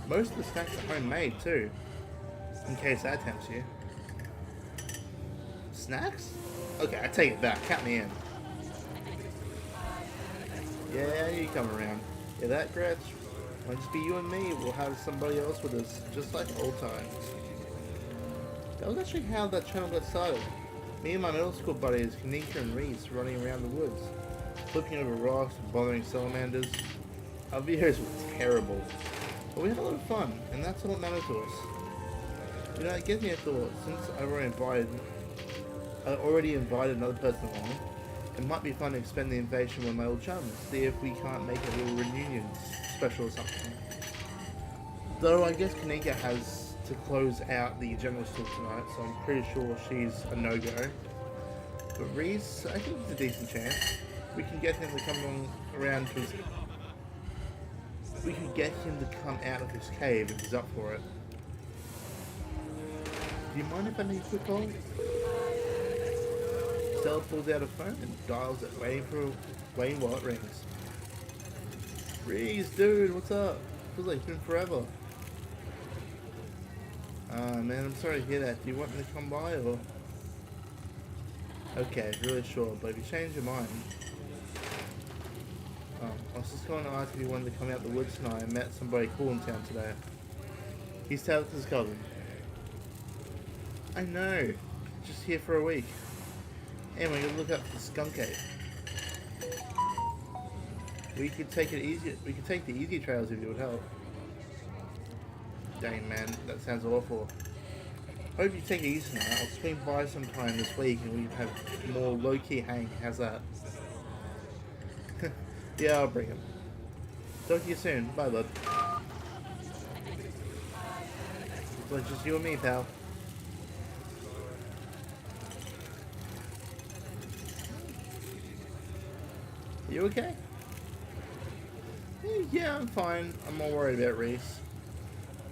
Most of the snacks are homemade too, in case that tempts you. Snacks? Okay, I take it back, count me in. Yeah, you come around. Yeah, that Gretch. Won't just be you and me. We'll have somebody else with us, just like old times. That was actually how that channel got started. Me and my middle school buddies, Kanika and Reese, running around the woods, flipping over rocks and bothering salamanders. Our videos were terrible, but we had a lot of fun, and that's all that matters to us. You know, it gives me a thought. Since I already invited another person along, it might be fun to expand the invasion with my old chums, see if we can't make a little reunion special or something. Though I guess Kanika has to close out the general store tonight, so I'm pretty sure she's a no-go. But Reese, I think it's a decent chance. We can get him to come around to his... We can get him to come out of his cave if he's up for it. Do you mind if I make a quick call? Stella pulls out a phone and dials it, waiting while it rings. Reese, dude, what's up? Feels like it's been forever. Man, I'm sorry to hear that. Do you want me to come by, or...? Okay, really sure, but if you change your mind... I was just going to ask if you wanted to come out the woods tonight. I met somebody cool in town today. He's Tabitha's cousin. I know. Just here for a week. Anyway, we're gonna look up the skunk ape. We could take it easy. We could take the easy trails if it would help. Dang man, that sounds awful. Hope you take it easy tonight. I'll swing by sometime this week and we can have more low-key hang. How's that? Yeah, I'll bring him. Talk to you soon. Bye, bud. It's just you and me, pal. You okay? Yeah, I'm fine. I'm more worried about Reese.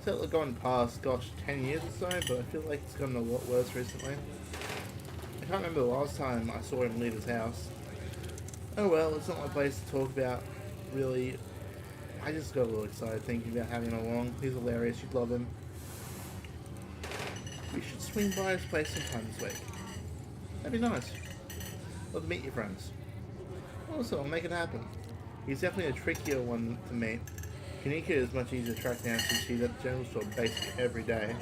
It's gone past, gosh, 10 years or so, but I feel like it's gotten a lot worse recently. I can't remember the last time I saw him leave his house. Oh well, it's not my place to talk about, really. I just got a little excited thinking about having him along. He's hilarious, you'd love him. We should swing by his place sometime this week. That'd be nice. Love to meet your friends. Also, I'll make it happen. He's definitely a trickier one to meet. Kanika is much easier to track down since she's at the general store basically every day.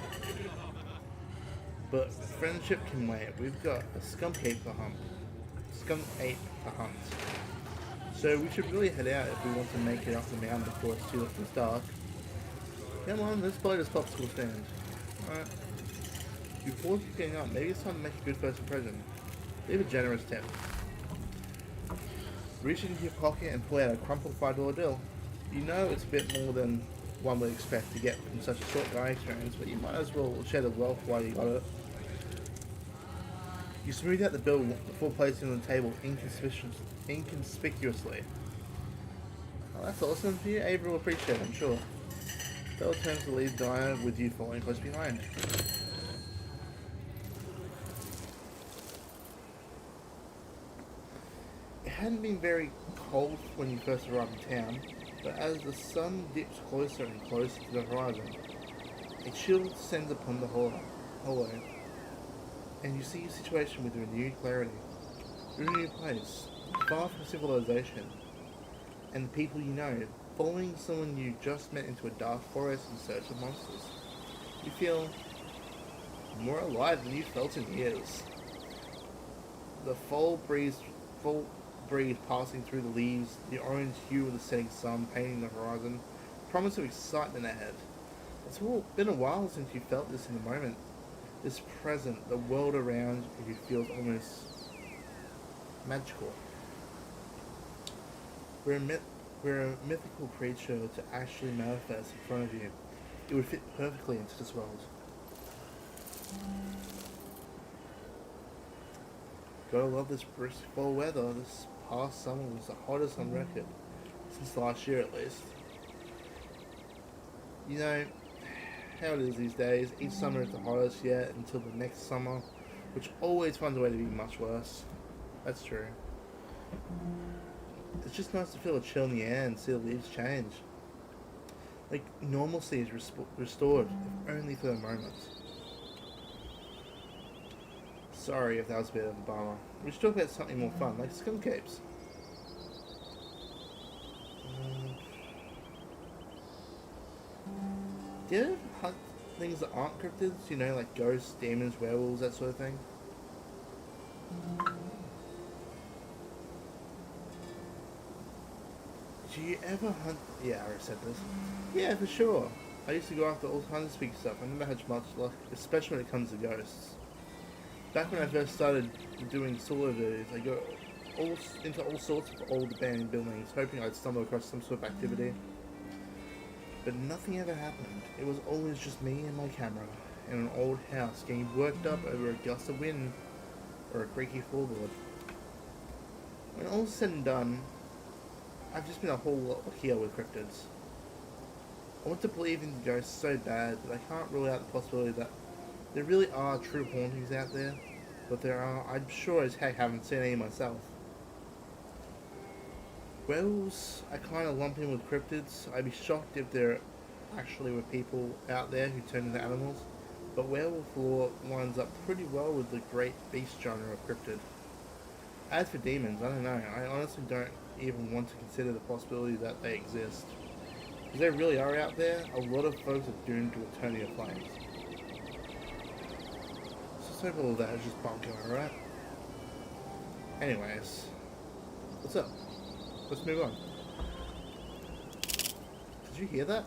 But friendship can wait. We've got a skunk ape to hunt. So we should really head out if we want to make it up the mountain before it's dark. Come on, let's play this popsicle stand. Alright. Before getting up, maybe it's time to make a good first impression. Leave a generous tip. Reach into your pocket and pull out a crumpled $5 bill. You know it's a bit more than one would expect to get from such a short guy experience, but you might as well share the wealth while you got it. You smooth out the bill before placing it on the table inconspicuously. Oh, that's awesome for you. Avery will appreciate it, I'm sure. Bell turns to leave Diana with you following close behind. It hadn't been very cold when you first arrived in town, but as the sun dips closer and closer to the horizon, a chill descends upon the hollow, and you see your situation with renewed clarity. You're in a new place, far from civilization, and the people you know, following someone you just met into a dark forest in search of monsters. You feel more alive than you felt in years. The fall breeze passing through the leaves, the orange hue of the setting sun painting the horizon, promise of excitement ahead. It's been a while since you felt this in the moment. This present, the world around you feels almost magical. We're a mythical creature to actually manifest in front of you. It would fit perfectly into this world. Gotta love this brisk fall weather. This past summer was the hottest on record, since last year at least. You know how it is these days. Each summer is the hottest yet until the next summer, which always finds a way to be much worse. That's true. It's just nice to feel a chill in the air and see the leaves change. Like normalcy is restored, if only for the moment. Sorry if that was a bit of a bummer. We should talk about something more fun, like skunk apes. Do you ever hunt things that aren't cryptids? You know, like ghosts, demons, werewolves, that sort of thing? Do you ever hunt... Yeah, I already said this. Yeah, for sure. I used to go after all kinds of spooky stuff. I never had much luck, especially when it comes to ghosts. Back when I first started doing solo videos, I go into all sorts of old abandoned buildings, hoping I'd stumble across some sort of activity. But nothing ever happened. It was always just me and my camera, in an old house getting worked up over a gust of wind or a creaky floorboard. When all's said and done, I've just been a whole lot luckier with cryptids. I want to believe in ghosts so bad that I can't rule out the possibility that there really are true hauntings out there, but there are, I'm sure as heck haven't seen any myself. Werewolves, I kind of lump in with cryptids. I'd be shocked if there actually were people out there who turn into animals, but werewolf lore lines up pretty well with the great beast genre of cryptid. As for demons, I don't know. I honestly don't even want to consider the possibility that they exist. If they really are out there, a lot of folks are doomed to eternity of flames. So hope all of that is just bunking, alright? Anyways, what's up? Let's move on. Did you hear that?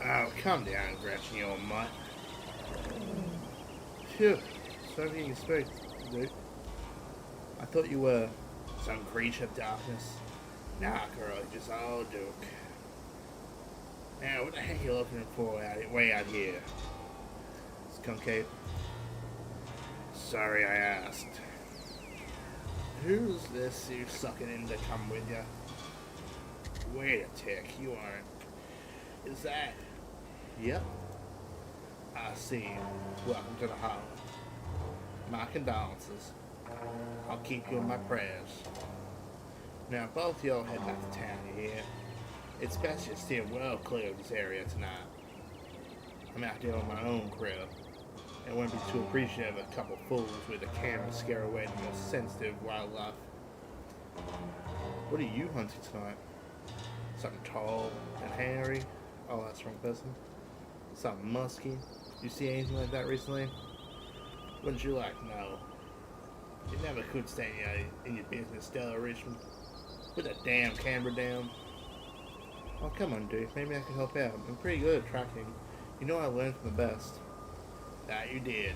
Oh, calm down, Gretchen, you old mutt. Phew, sorry for getting spooked, dude. I thought you were some creature of darkness. Nah, girl, just all Duke. Now, what the heck are you looking for way out here? Skunk Ape. Sorry I asked. Who's this you sucking in to come with ya? Wait a tick, you aren't. Is that? Yep. I see. Welcome to the Hollow. My condolences. I'll keep you in my prayers. Now, both y'all head back to town, you hear? It's best you steer well clear of this area tonight. I'm out there on my own crib. It wouldn't be too appreciative of a couple fools with a camera scare away the most sensitive wildlife. What are you hunting tonight? Something tall and hairy? Oh, that's the wrong person. Something musky? You see anything like that recently? Wouldn't you like to know? You never could stay in your business, Stella Richmond. Put that damn camera down. Oh, come on, dude. Maybe I can help out. I'm pretty good at tracking. You know I learned from the best. That you did.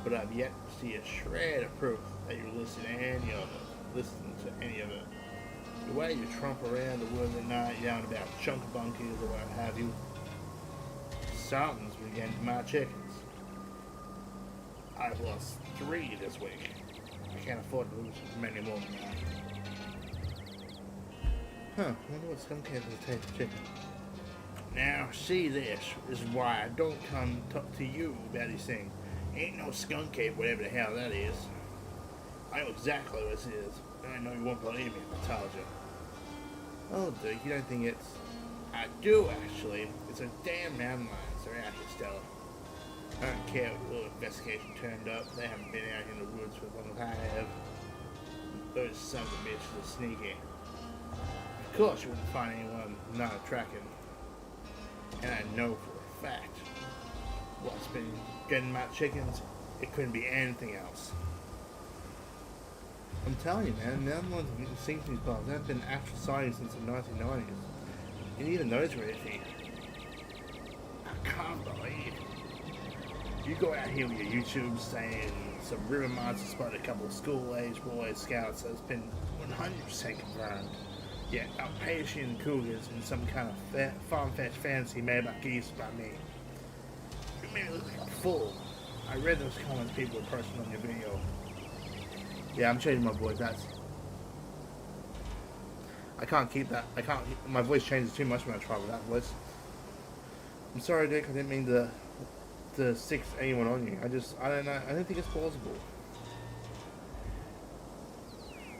But I've yet to see a shred of proof that you listen to any of it. Listen to any of it. The way you trump around the woods at night, yelling about chunk bunkies or what have you. Something's been getting to my chickens. I've lost 3 this week. I can't afford to lose many more than that. Huh, I wonder what skunk ape will taste of chicken. Now, see, this is why I don't come talk to you about these things. Ain't no skunk ape, whatever the hell that is. I know exactly what this is, and I know you won't believe me if I told you. Oh, dude, you don't think it's... I do, actually. It's a damn mountain lion, so out here, Stella. I don't care what little investigation turned up. They haven't been out in the woods for as long as I have. Those sons of bitches are sneaky. Of course you wouldn't find anyone not a tracking. And I know for a fact what's been getting my chickens, it couldn't be anything else. I'm telling you, man, mountain lions have been extinct in these parts. There have been actual sightings since the 1990s. And even those were iffy. I can't believe it. You go out here with your YouTube saying some river monsters spotted a couple of school-age boy scouts that's been 100% confirmed. Yet outpacing cougars in some kind of farm-fetched fantasy made about geese by me. You made me look like a fool. I read those comments people were posting on your video. Yeah, I'm changing my voice. I can't keep that. My voice changes too much when I try with that voice. I'm sorry, Dick. I didn't mean to stick anyone on you. I don't know. I don't think it's plausible.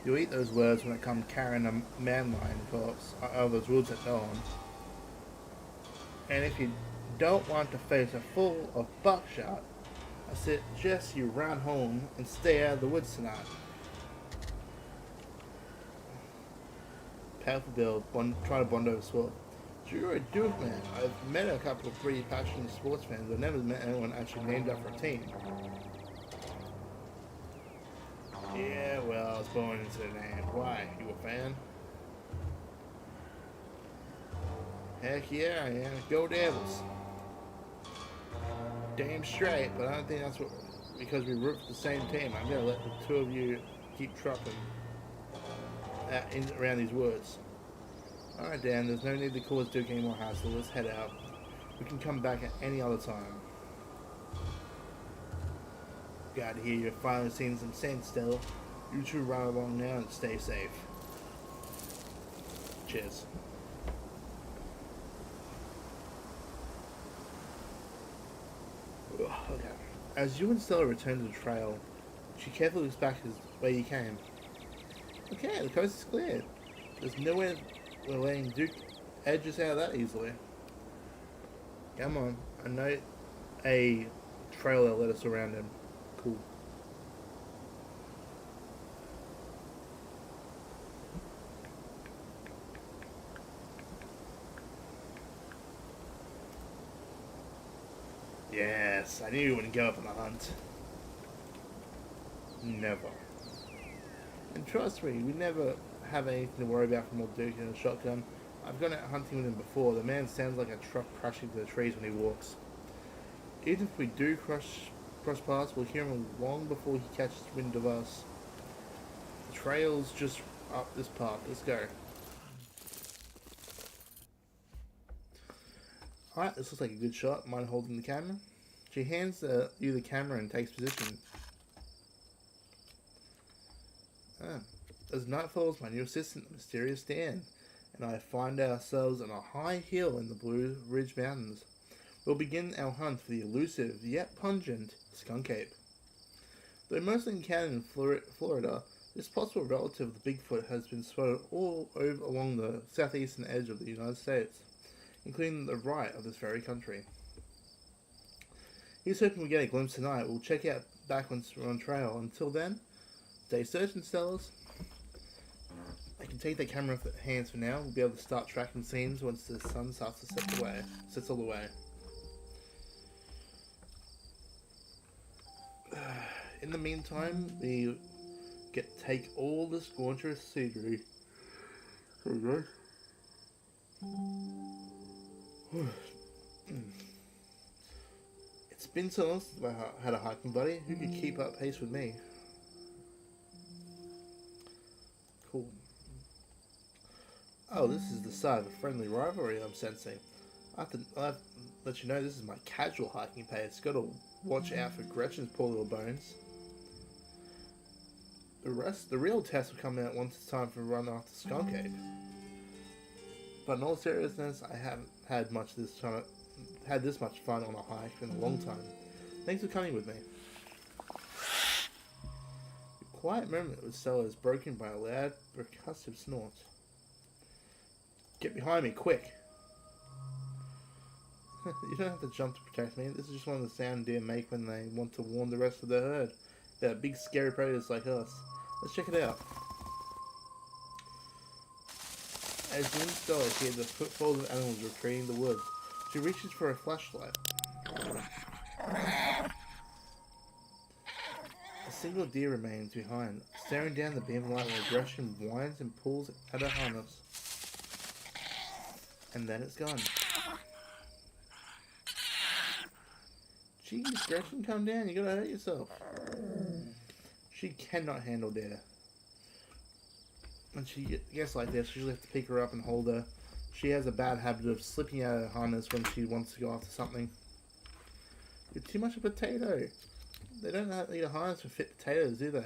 You'll eat those words when it comes carrying a man lion corpse out of those woods at dawn. And if you don't want to face a full of buckshot, I suggest you run home and stay out of the woods tonight. Powerful build, try to bond over sword. You're a Duke man. I've met a couple of pretty passionate sports fans, but never met anyone actually named after a team. Yeah, well, I was born into the name. Why? You a fan? Heck yeah, I am. Go Devils. Damn straight, but I don't think that's what, because we root for the same team. I'm gonna let the two of you keep trucking around these words. Alright, Dan, there's no need to cause Duke any more hassle. Let's head out. We can come back at any other time. Glad to hear you're finally seeing some sense still. You two run along now and stay safe. Cheers. Okay. As you and Stella return to the trail, she carefully looks back where you came. Okay, the coast is clear. There's nowhere we're letting Duke edge us out that easily. Come on, I know a trail that led us around him. Cool. Yes, I knew you wouldn't go up on the hunt. Never. And trust me, we never have anything to worry about from old Duke and a shotgun. I've gone out hunting with him before. The man sounds like a truck crashing to the trees when he walks. Even if we do cross paths, we'll hear him long before he catches wind of us. The trail's just up this path. Let's go. Alright, this looks like a good shot. Mind holding the camera? She hands you the camera and takes position. As night falls, my new assistant, the mysterious Dan, and I find ourselves on a high hill in the Blue Ridge Mountains. We'll begin our hunt for the elusive yet pungent skunk ape. Though mostly encountered in Florida, this possible relative of the Bigfoot has been spotted all over along the southeastern edge of the United States, including the right of this very country. Here's hoping we get a glimpse tonight. We'll check out back once we're on trail. Until then, stay searching, Stellas. I can take the camera off the hands for now. We'll be able to start tracking scenes once the sun starts to set all the way. In the meantime, we take all this gorgeous scenery. There we go. It's been so long since I had a hiking buddy. Who could keep up pace with me? Cool. Oh, this is the start of a friendly rivalry I'm sensing. I have to let you know this is my casual hiking pace. Gotta watch out for Gretchen's poor little bones. The real test will come out once it's time for a run after Skunk Ape. But in all seriousness, I haven't had this much fun on a hike in a long time. Thanks for coming with me. The quiet moment with Stella is broken by a loud, percussive snort. Get behind me, quick! You don't have to jump to protect me. This is just one of the sounds deer make when they want to warn the rest of their herd. They're big scary predators like us. Let's check it out. As you and Stella hear the footfalls of animals retreating the woods, she reaches for a flashlight. A single deer remains behind, staring down the beam of light while Gretchen whines and pulls at her harness. And then it's gone. Jeez, Gretchen, come down. You gotta hurt yourself. She cannot handle deer. When she gets like this, you usually have to pick her up and hold her. She has a bad habit of slipping out of her harness when she wants to go after something. You're too much a potato. They don't need a harness for fit potatoes, do they?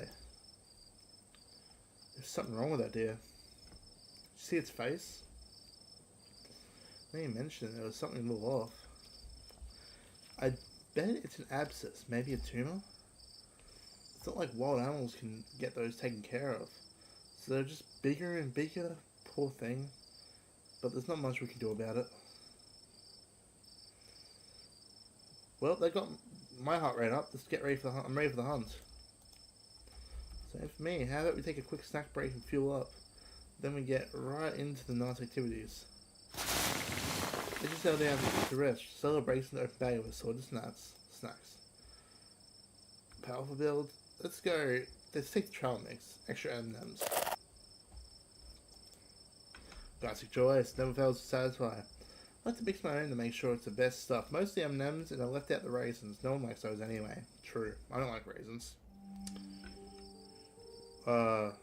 There's something wrong with that deer. Did you see its face? Now you mentioned it, there was something a little off. I bet it's an abscess, maybe a tumor? It's not like wild animals can get those taken care of. So they're just bigger and bigger, poor thing. But there's not much we can do about it. Well, they got my heart rate up. Let's get ready for the hunt. I'm ready for the hunt. Same for me. How about we take a quick snack break and fuel up? Then we get right into the night activities. They just settle down to rest. Celebration open bag with assorted snacks. Powerful build. Let's go. Let's take the trail mix. Extra M&Ms. Classic choice. Never fails to satisfy. I like to mix my own to make sure it's the best stuff. Mostly M&Ms, and I left out the raisins. No one likes those anyway. True. I don't like raisins. That's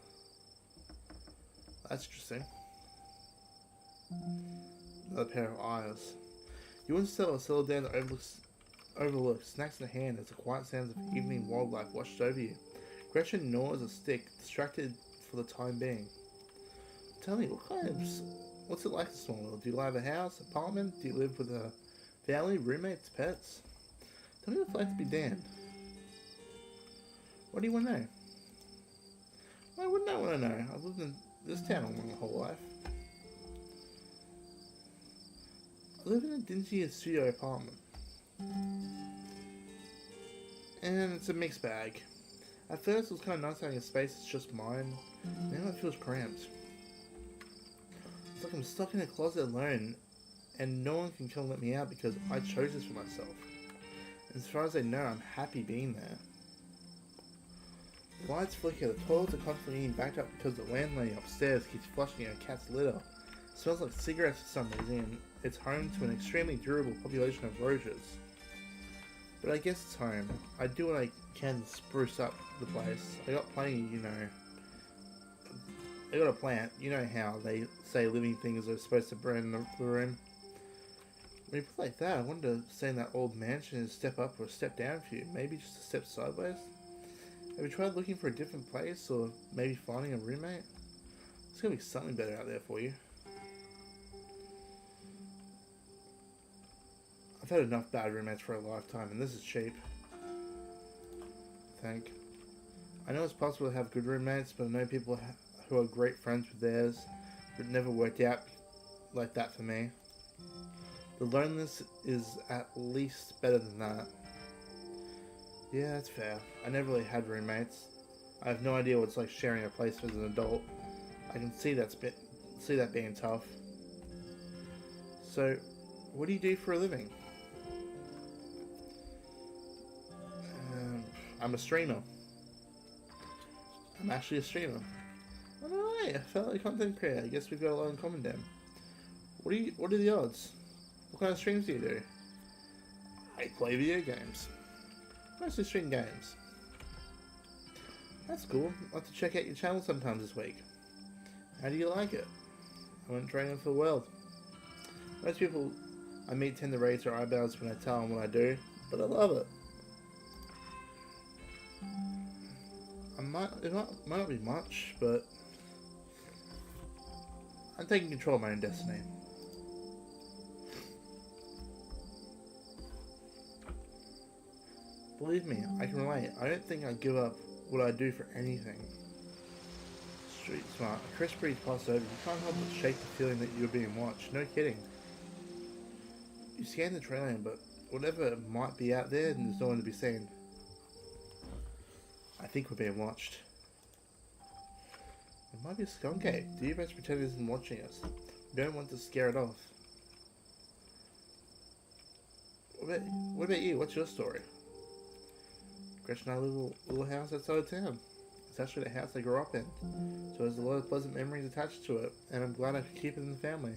interesting. Another pair of eyes. You want to settle down to overlook snacks in the hand as the quiet sounds of evening wildlife washed over you. Gretchen gnaws a stick, distracted for the time being. Tell me, what's it like in Smallville? Do you live in a house, apartment? Do you live with a family, roommates, pets? Tell me what it's like to be Dan. What do you want to know? Why wouldn't I want to know? I've lived in this town all my whole life. I live in a dingy studio apartment. And it's a mixed bag. At first it was kind of nice having a space that's just mine. Now it feels cramped. It's like I'm stuck in a closet alone and no one can come let me out because I chose this for myself. And as far as I know, I'm happy being there. The lights flicker, the toilets are constantly being backed up because the landlady upstairs keeps flushing her cat's litter. It smells like cigarettes for some reason, and it's home to an extremely durable population of roaches. But I guess it's home. I do what I can to spruce up the place. I got plenty, I got a plant. You know how they say living things are supposed to burn the room. When you put it like that, I wanted to stay in that old mansion and step up or step down for you. Maybe just a step sideways. Have you tried looking for a different place or maybe finding a roommate? There's gonna be something better out there for you. I've had enough bad roommates for a lifetime, and this is cheap. I think. I know it's possible to have good roommates, but I know people who are great friends with theirs, but it never worked out like that for me. The loneliness is at least better than that. Yeah, that's fair. I never really had roommates. I have no idea what it's like sharing a place as an adult. I can see that being tough. So, what do you do for a living? I'm a streamer. I'm actually a streamer. Alright, I felt like content creator. I guess we've got a lot in common then. What are the odds? What kind of streams do you do? I play video games. Mostly stream games. That's cool. I'll have to check out your channel sometime this week. How do you like it? I went training for the world. Most people I meet tend to raise their eyebrows when I tell them what I do, but I love it. It might not be much, but I'm taking control of my own destiny. Believe me, I can relate. I don't think I'd give up what I do for anything. Street smart. A crisp breeze passed over. You can't help but shake the feeling that you're being watched. No kidding. You scan the trailer, but whatever might be out there, there's no one to be seen. I think we're being watched. It might be a skunk ape. Do your best pretend it isn't watching us. We don't want to scare it off. What about you? What's your story? Gretchen and I live in a little house outside of town. It's actually the house I grew up in, so there's a lot of pleasant memories attached to it, and I'm glad I could keep it in the family.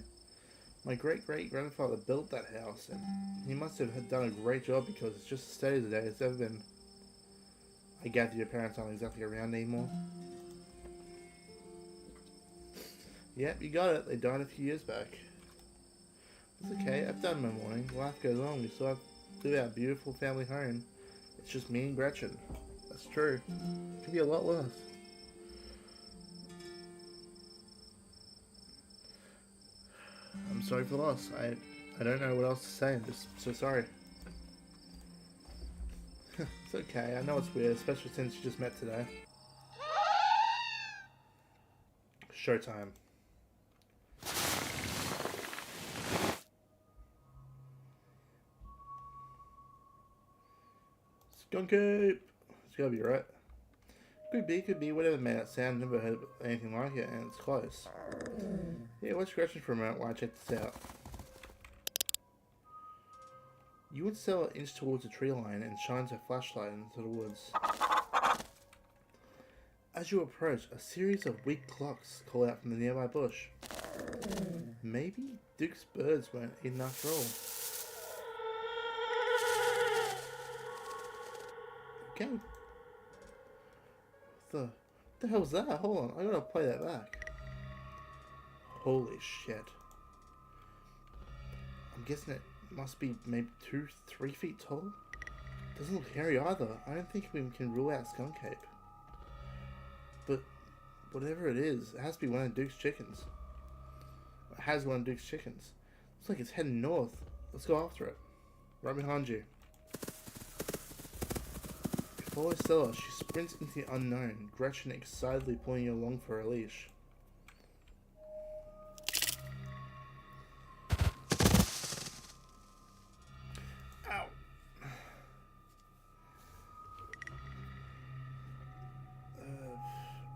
My great-great-grandfather built that house, and he must have done a great job because it's just as steady today as it's ever been. I gather your parents aren't exactly around anymore. Yep, you got it. They died a few years back. It's okay. I've done my mourning. Life goes on. We still have to live our beautiful family home. It's just me and Gretchen. That's true. It could be a lot worse. I'm sorry for the loss. I don't know what else to say. I'm just so sorry. It's okay. I know it's weird, especially since you just met today. Showtime. Skunk ape! It's gotta be right. Could be, whatever made that sound. Never heard anything like it, and it's close. Yeah, watch Gretchen for a minute while I check this out. You would sail an inch towards the tree line and shines her flashlight into the woods. As you approach, a series of weak clucks call out from the nearby bush. Maybe Duke's birds weren't eaten after all. Okay. What the hell's that? Hold on, I gotta play that back. Holy shit. I'm guessing it must be maybe 2-3 feet tall? Doesn't look hairy either. I don't think we can rule out skunk ape. But whatever it is, it has to be one of Duke's chickens. It has one of Duke's chickens. Looks like it's heading north. Let's go after it. Right behind you. You follow Stella. She sprints into the unknown, Gretchen excitedly pulling you along for her leash. Ow!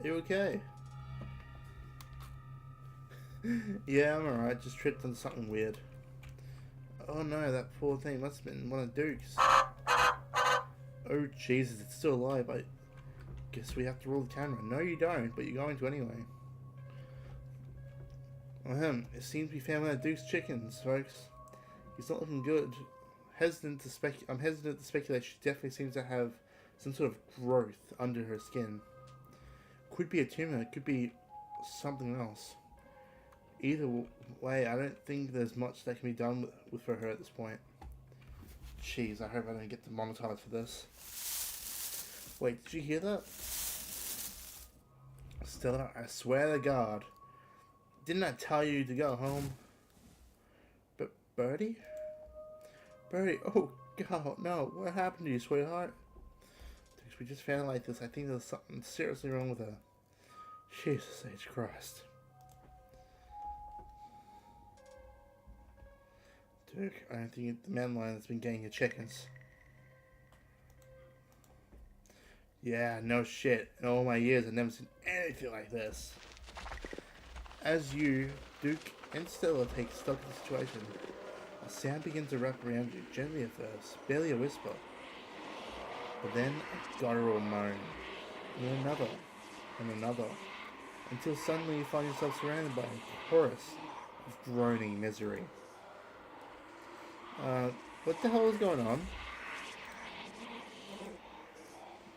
Are you okay? Yeah, I'm alright. Just tripped on something weird. Oh no, that poor thing must have been one of Duke's. Oh Jesus, it's still alive. I guess we have to roll the camera. No, you don't, but you're going to anyway. It seems we found one of Duke's chickens, folks. He's not looking good. I'm hesitant to speculate. She definitely seems to have some sort of growth under her skin. Could be a tumor. It could be something else. Either way, I don't think there's much that can be done with for her at this point. Jeez, I hope I don't get demonetized for this. Wait, did you hear that? Stella, I swear to God. Didn't I tell you to go home? But Birdie? Birdie, oh God, no. What happened to you, sweetheart? We just found it like this. I think there's something seriously wrong with her. Jesus H. Christ. Duke, I don't think the man lion has been getting your chickens. Yeah, no shit. In all my years, I've never seen anything like this. As you, Duke, and Stella take stock of the situation, a sound begins to wrap around you, gently at first, barely a whisper. But then a guttural moan, and another, until suddenly you find yourself surrounded by a chorus of groaning misery. What the hell is going on?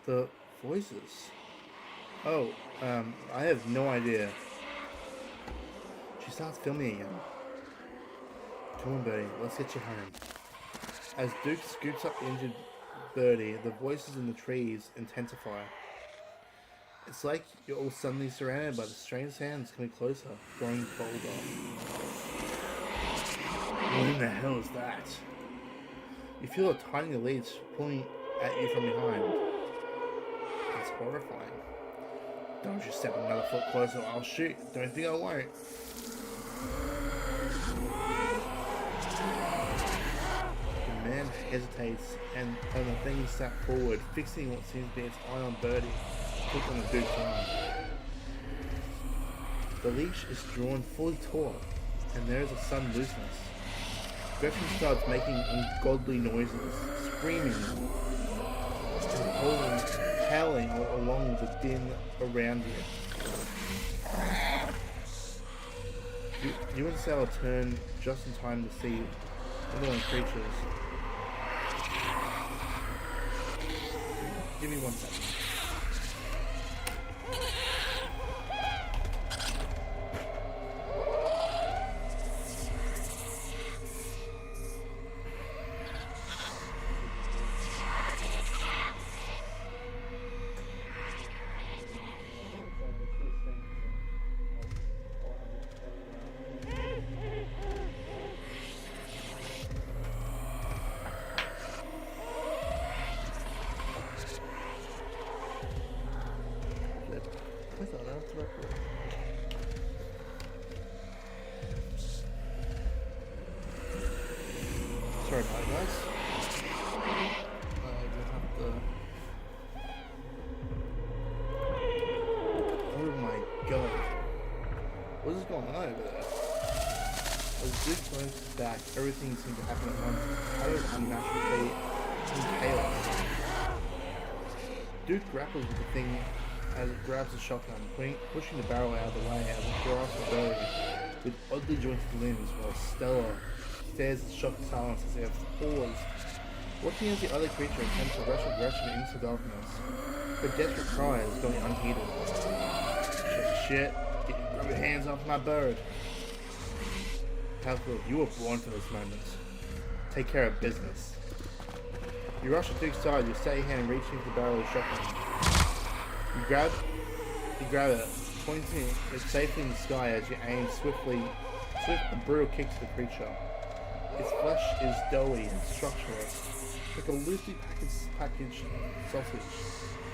The voices. Oh, I have no idea. She starts filming again. Come on, Birdie, let's get you home. As Duke scoops up the injured Birdie, the voices in the trees intensify. It's like you're all suddenly surrounded by the strange sounds coming closer, growing bolder. What in the hell is that? You feel a tiny leech pulling at you from behind. It's horrifying. Don't you step another foot closer or I'll shoot. Don't think I won't. The man hesitates and the thing sat forward, fixing what seems to be its eye on Birdie, hooked on the Duke's arm. The leash is drawn fully taut, and there is a sudden looseness. Gretchen starts making ungodly noises, screaming and howling along with the din around you. You and Sarah turn just in time to see unknown creatures. Give me 1 second. Sorry about it, guys. I will have to... Oh my god. What is going on over there? As Duke turns back, everything seems to happen at once. Utter unnatural fate and chaos. Duke grapples with the thing as it grabs the shotgun, pushing the barrel out of the way as it grasps the berry with oddly jointed limbs while Stella stares in shocked silence as they have paused, watching as the other creature attempts to rush aggression into darkness. Her desperate cry is going unheeded. Shit, grab your hands off my bird. Halfield, you were born for this moment. Take care of business. You rush to Duke's side, your steady hand reaching for the barrel of the shotgun. You grab it, pointing it safely in the sky as you aim swift and brutal kick to the creature. Its flesh is doughy and structureless, like a loosely packaged sausage.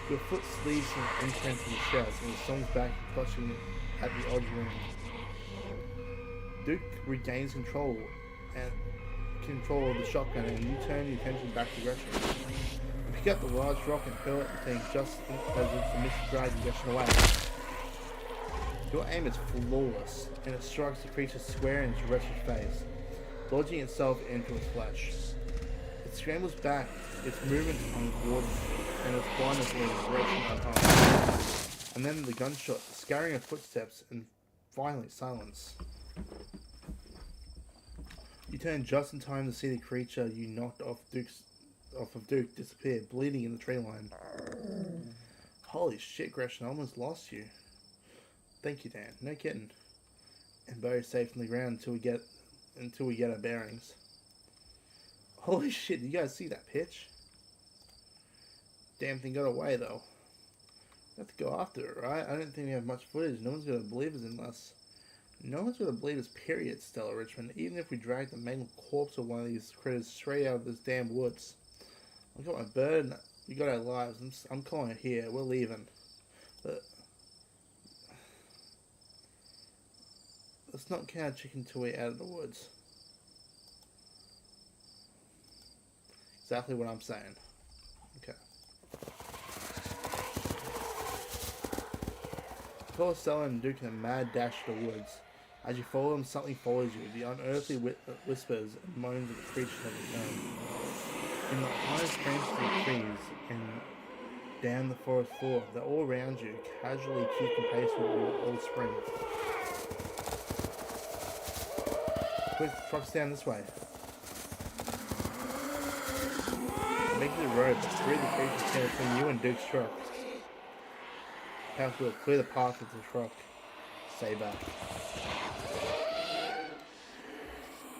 Your foot sleeves an imprint in the chest and it swings back, clutching at the odd wound. Duke regains control of the shotgun and you turn your attention back to Gretchen. You pick up the large rock and hurl at the thing just as it's misguided Gretchen away. Your aim is flawless and it strikes the creature square in its wretched face, lodging itself into its flesh. It scrambles back, its movements uncoordinated, and its blindness leaves Gretchen unharmed. And then the gunshot, the scurrying of footsteps, and finally silence. You turn just in time to see the creature you knocked off of Duke disappear, bleeding in the tree line. Holy shit, Gretchen, I almost lost you. Thank you, Dan. No kidding. And Bo is safe on the ground until we get our bearings. Holy shit, you guys see that pitch? Damn thing got away though. We have to go after it, right? I don't think we have much footage. No one's gonna believe us unless... No one's gonna believe us, period, Stella Richmond. Even if we drag the mangled corpse of one of these critters straight out of this damn woods. I got my bird and we got our lives. I'm calling it here. We're leaving. But... let's not count chicken till we're out of the woods. Exactly what I'm saying. Okay. You follow Stella and Duke in a mad dash to the woods. As you follow them, something follows you. The unearthly whispers and moans of the creatures have returned. In the highest branches of the trees and down the forest floor, they're all around you, casually keeping pace with your old spring. Quick, truck's down this way. Make the road, but three of the creatures stand between you and Duke's truck. House will clear the path of the truck. Stay back.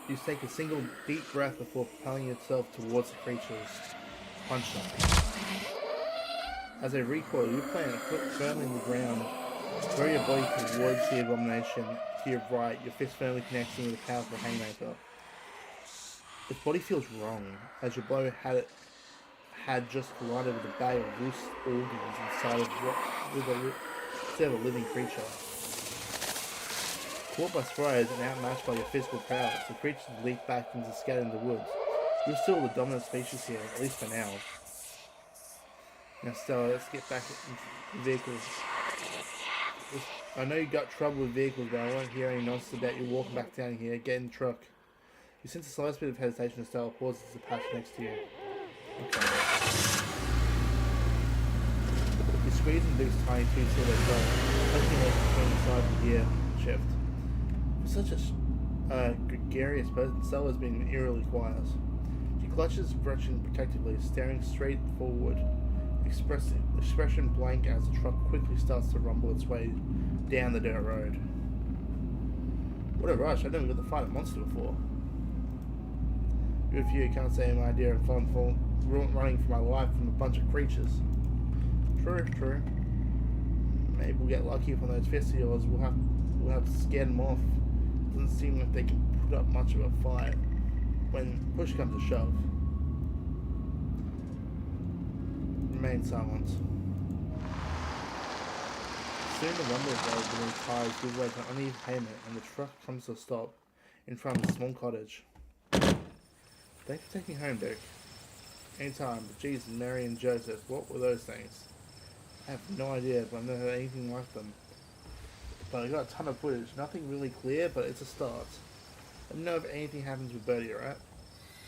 You take a single deep breath before propelling yourself towards the creatures. Punch them. As they recoil, you plant a foot firmly in the ground. Throw your body towards the abomination. To your right, your fist firmly connecting with a powerful haymaker. Its body feels wrong, as your blow had just collided with a bag of loose organs inside of a living creature. Caught by surprise and outmatched by your physical prowess, the creatures leap back and scatter in the woods. You're still the dominant species here, at least for now. Now Stella, let's get back into the vehicles. I know you got trouble with vehicles, but I won't hear any nonsense about you walking back down here. Get in the truck. You sense the slightest bit of hesitation as Stella pauses the patch next to you. Okay. You squeeze in Duke's tiny two-seater truck, pushing it between the sides of the gear shift. For such a gregarious person, Stella's been eerily quiet. She clutches Gretchen protectively, staring straight forward, expression blank as the truck quickly starts to rumble its way down the dirt road. What a rush, I've never got to fight a monster before. Good for you, can't say my idea of fun running for my life from a bunch of creatures. True. Maybe we'll get lucky from those fists of yours. We'll have to scare them off. Doesn't seem like they can put up much of a fight when push comes to shove. Remain silent. Soon the rumble of those beneath tires gives way to an uneven pavement and the truck comes to a stop in front of a small cottage. Thanks for taking me home, Duke. Anytime, but Jesus, Mary and Joseph, what were those things? I have no idea, but I've never heard anything like them. But I got a ton of footage. Nothing really clear, but it's a start. Let me know if anything happens with Birdie, alright?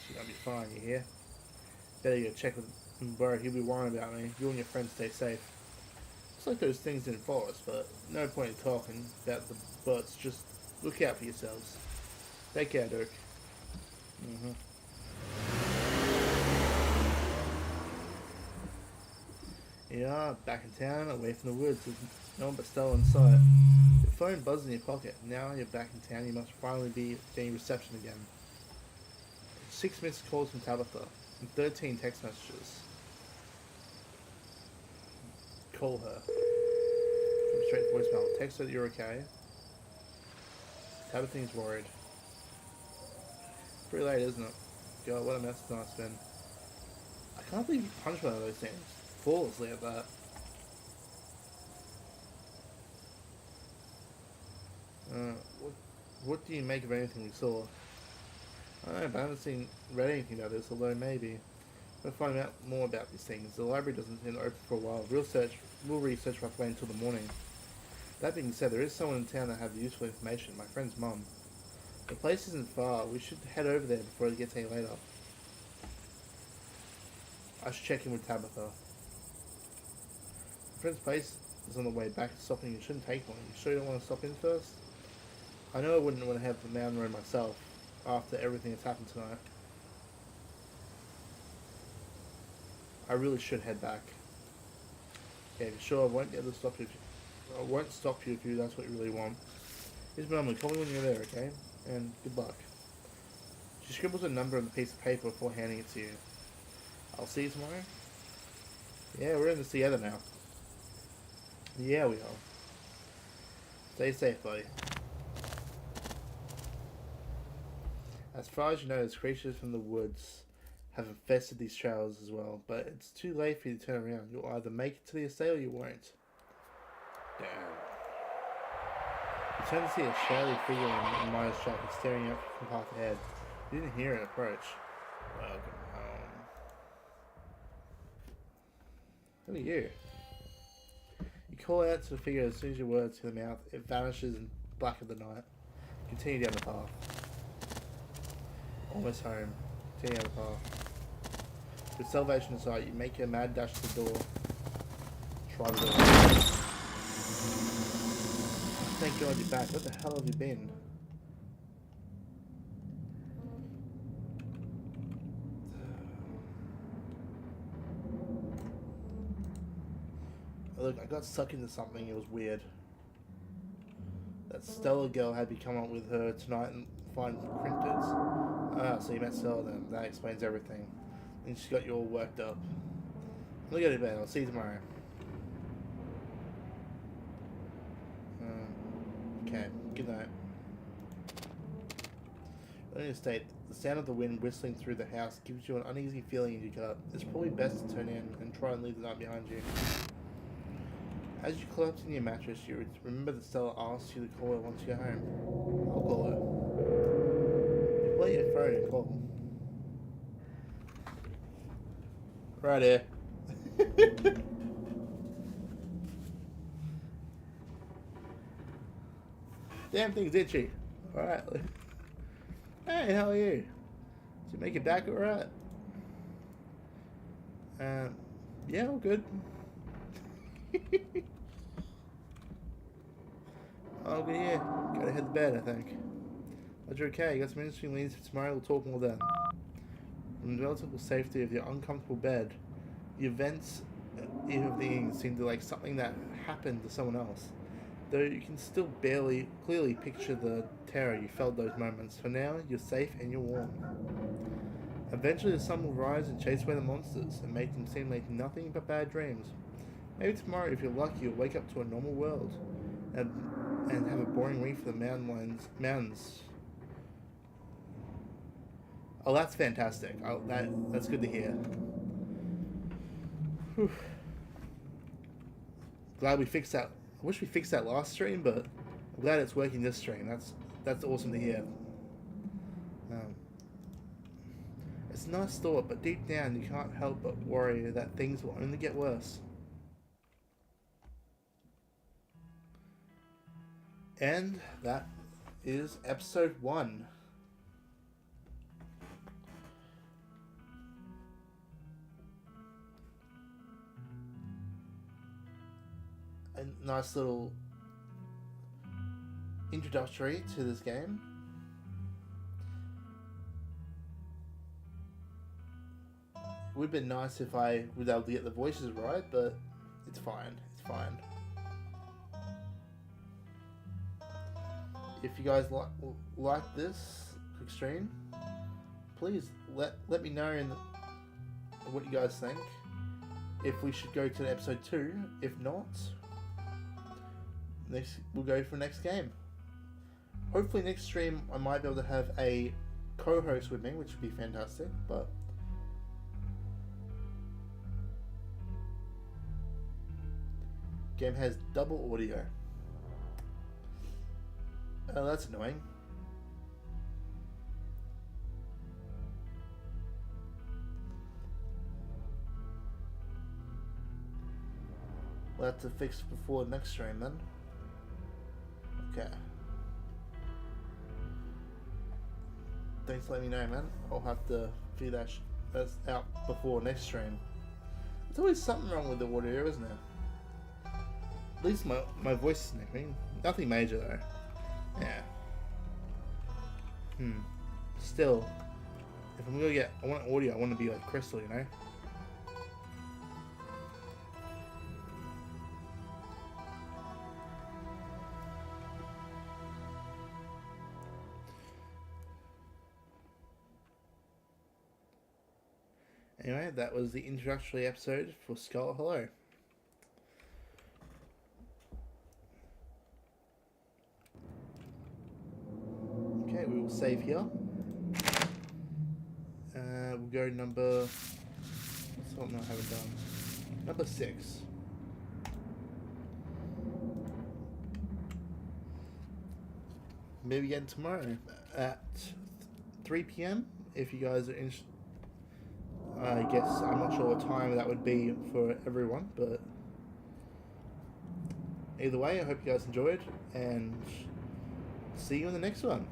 She's gonna be fine, you hear? Better go check with Bird, he'll be worrying about me. You and your friends stay safe. Looks like those things didn't follow us, but no point in talking about the butts. Just look out for yourselves. Take care, Dirk. Yeah, back in town, away from the woods, with no one but Stella in sight. Your phone buzzes in your pocket. Now you're back in town, you must finally be getting reception again. 6 missed calls from Tabitha, and 13 text messages. Call her. Come straight to voicemail. Text her that you're okay. Tabitha's worried. Pretty late, isn't it? God, what a mess tonight's been. I can't believe you punched one of those things. Flawlessly at that. What do you make of anything we saw? I don't know, but I haven't read anything about this, although maybe. We'll find out more about these things. The library doesn't seem open for a while. We'll research right away until the morning. That being said, there is someone in town that has useful information. My friend's mum. The place isn't far. We should head over there before it gets any later. I should check in with Tabitha. My friend's place is on the way back to stopping. You shouldn't take one. You sure you don't want to stop in first? I know I wouldn't want to have the mountain road myself after everything that's happened tonight. I really should head back. Okay, sure, I won't be able to stop you. I won't stop you if that's what you really want. Here's my number. Call me when you're there, okay? And good luck. She scribbles a number on the piece of paper before handing it to you. I'll see you tomorrow. Yeah, we're in this together now. Yeah, we are. Stay safe, buddy. As far as you know, there's creatures from the woods have infested these trails as well, but it's too late for you to turn around. You'll either make it to the estate or you won't. Damn. You turn to see a shadowy figure in Maya's jacket staring up from path ahead. You didn't hear it approach. Welcome home. Who are you? You call out to the figure as soon as your words hit the mouth. It vanishes in black of the night. Continue down the path. Almost home. Continue down the path. With salvation in sight, you make a mad dash to the door. Try the door. Thank God you're back. What the hell have you been? Look, I got stuck into something. It was weird. That Stella girl had me come up with her tonight and find cryptids. Ah, so you met Stella then. That explains everything. And she got you all worked up. Look at it, Ben. I'll see you tomorrow. Okay, good night. On your estate, the sound of the wind whistling through the house gives you an uneasy feeling in your gut. It's probably best to turn in and try and leave the night behind you. As you collapse in your mattress, you remember that Stella asked you to call her once you get home. I'll call her. You play your phone and call. Right here. Damn thing's itchy. Alright. Hey, how are you? Did you make it back alright? Yeah, all good. Oh, good, yeah. Gotta head to bed, I think. But you're okay. You got some interesting leads for tomorrow. We'll talk more then. From the relative safety of your uncomfortable bed, the events of the evening seem to like something that happened to someone else. Though you can still clearly picture the terror you felt those moments. For now, you're safe and you're warm. Eventually the sun will rise and chase away the monsters and make them seem like nothing but bad dreams. Maybe tomorrow, if you're lucky, you'll wake up to a normal world and have a boring week for the mountains. Oh, that's fantastic. Oh, that's good to hear. Whew. Glad we fixed that. I wish we fixed that last stream, but I'm glad it's working this stream. That's awesome to hear. It's a nice thought, but deep down you can't help but worry that things will only get worse. And that is episode 1. nice little introductory to this game. It would have been nice if I was able to get the voices right, but it's fine. It's fine. If you guys like this quick stream, please let me know what you guys think. If we should go to episode 2, if not, we'll go for the next game. Hopefully next stream I might be able to have a co-host with me, which would be fantastic, but game has double audio. Oh, that's annoying. We'll have to fix it before the next stream then. Okay. Thanks for letting me know, man. I'll have to figure that's out before next stream. There's always something wrong with the audio, isn't there? At least my voice is nipping. Nothing major though. Yeah. Still, if I'm gonna I want audio, I want to be like crystal, you know? Anyway, that was the introductory episode for Scarlet Hollow. Okay, we will save here. We'll go number... something I haven't done. Number 6. Maybe again tomorrow at 3 PM if you guys are interested. I guess I'm not sure what time that would be for everyone, but either way, I hope you guys enjoyed, and see you in the next one.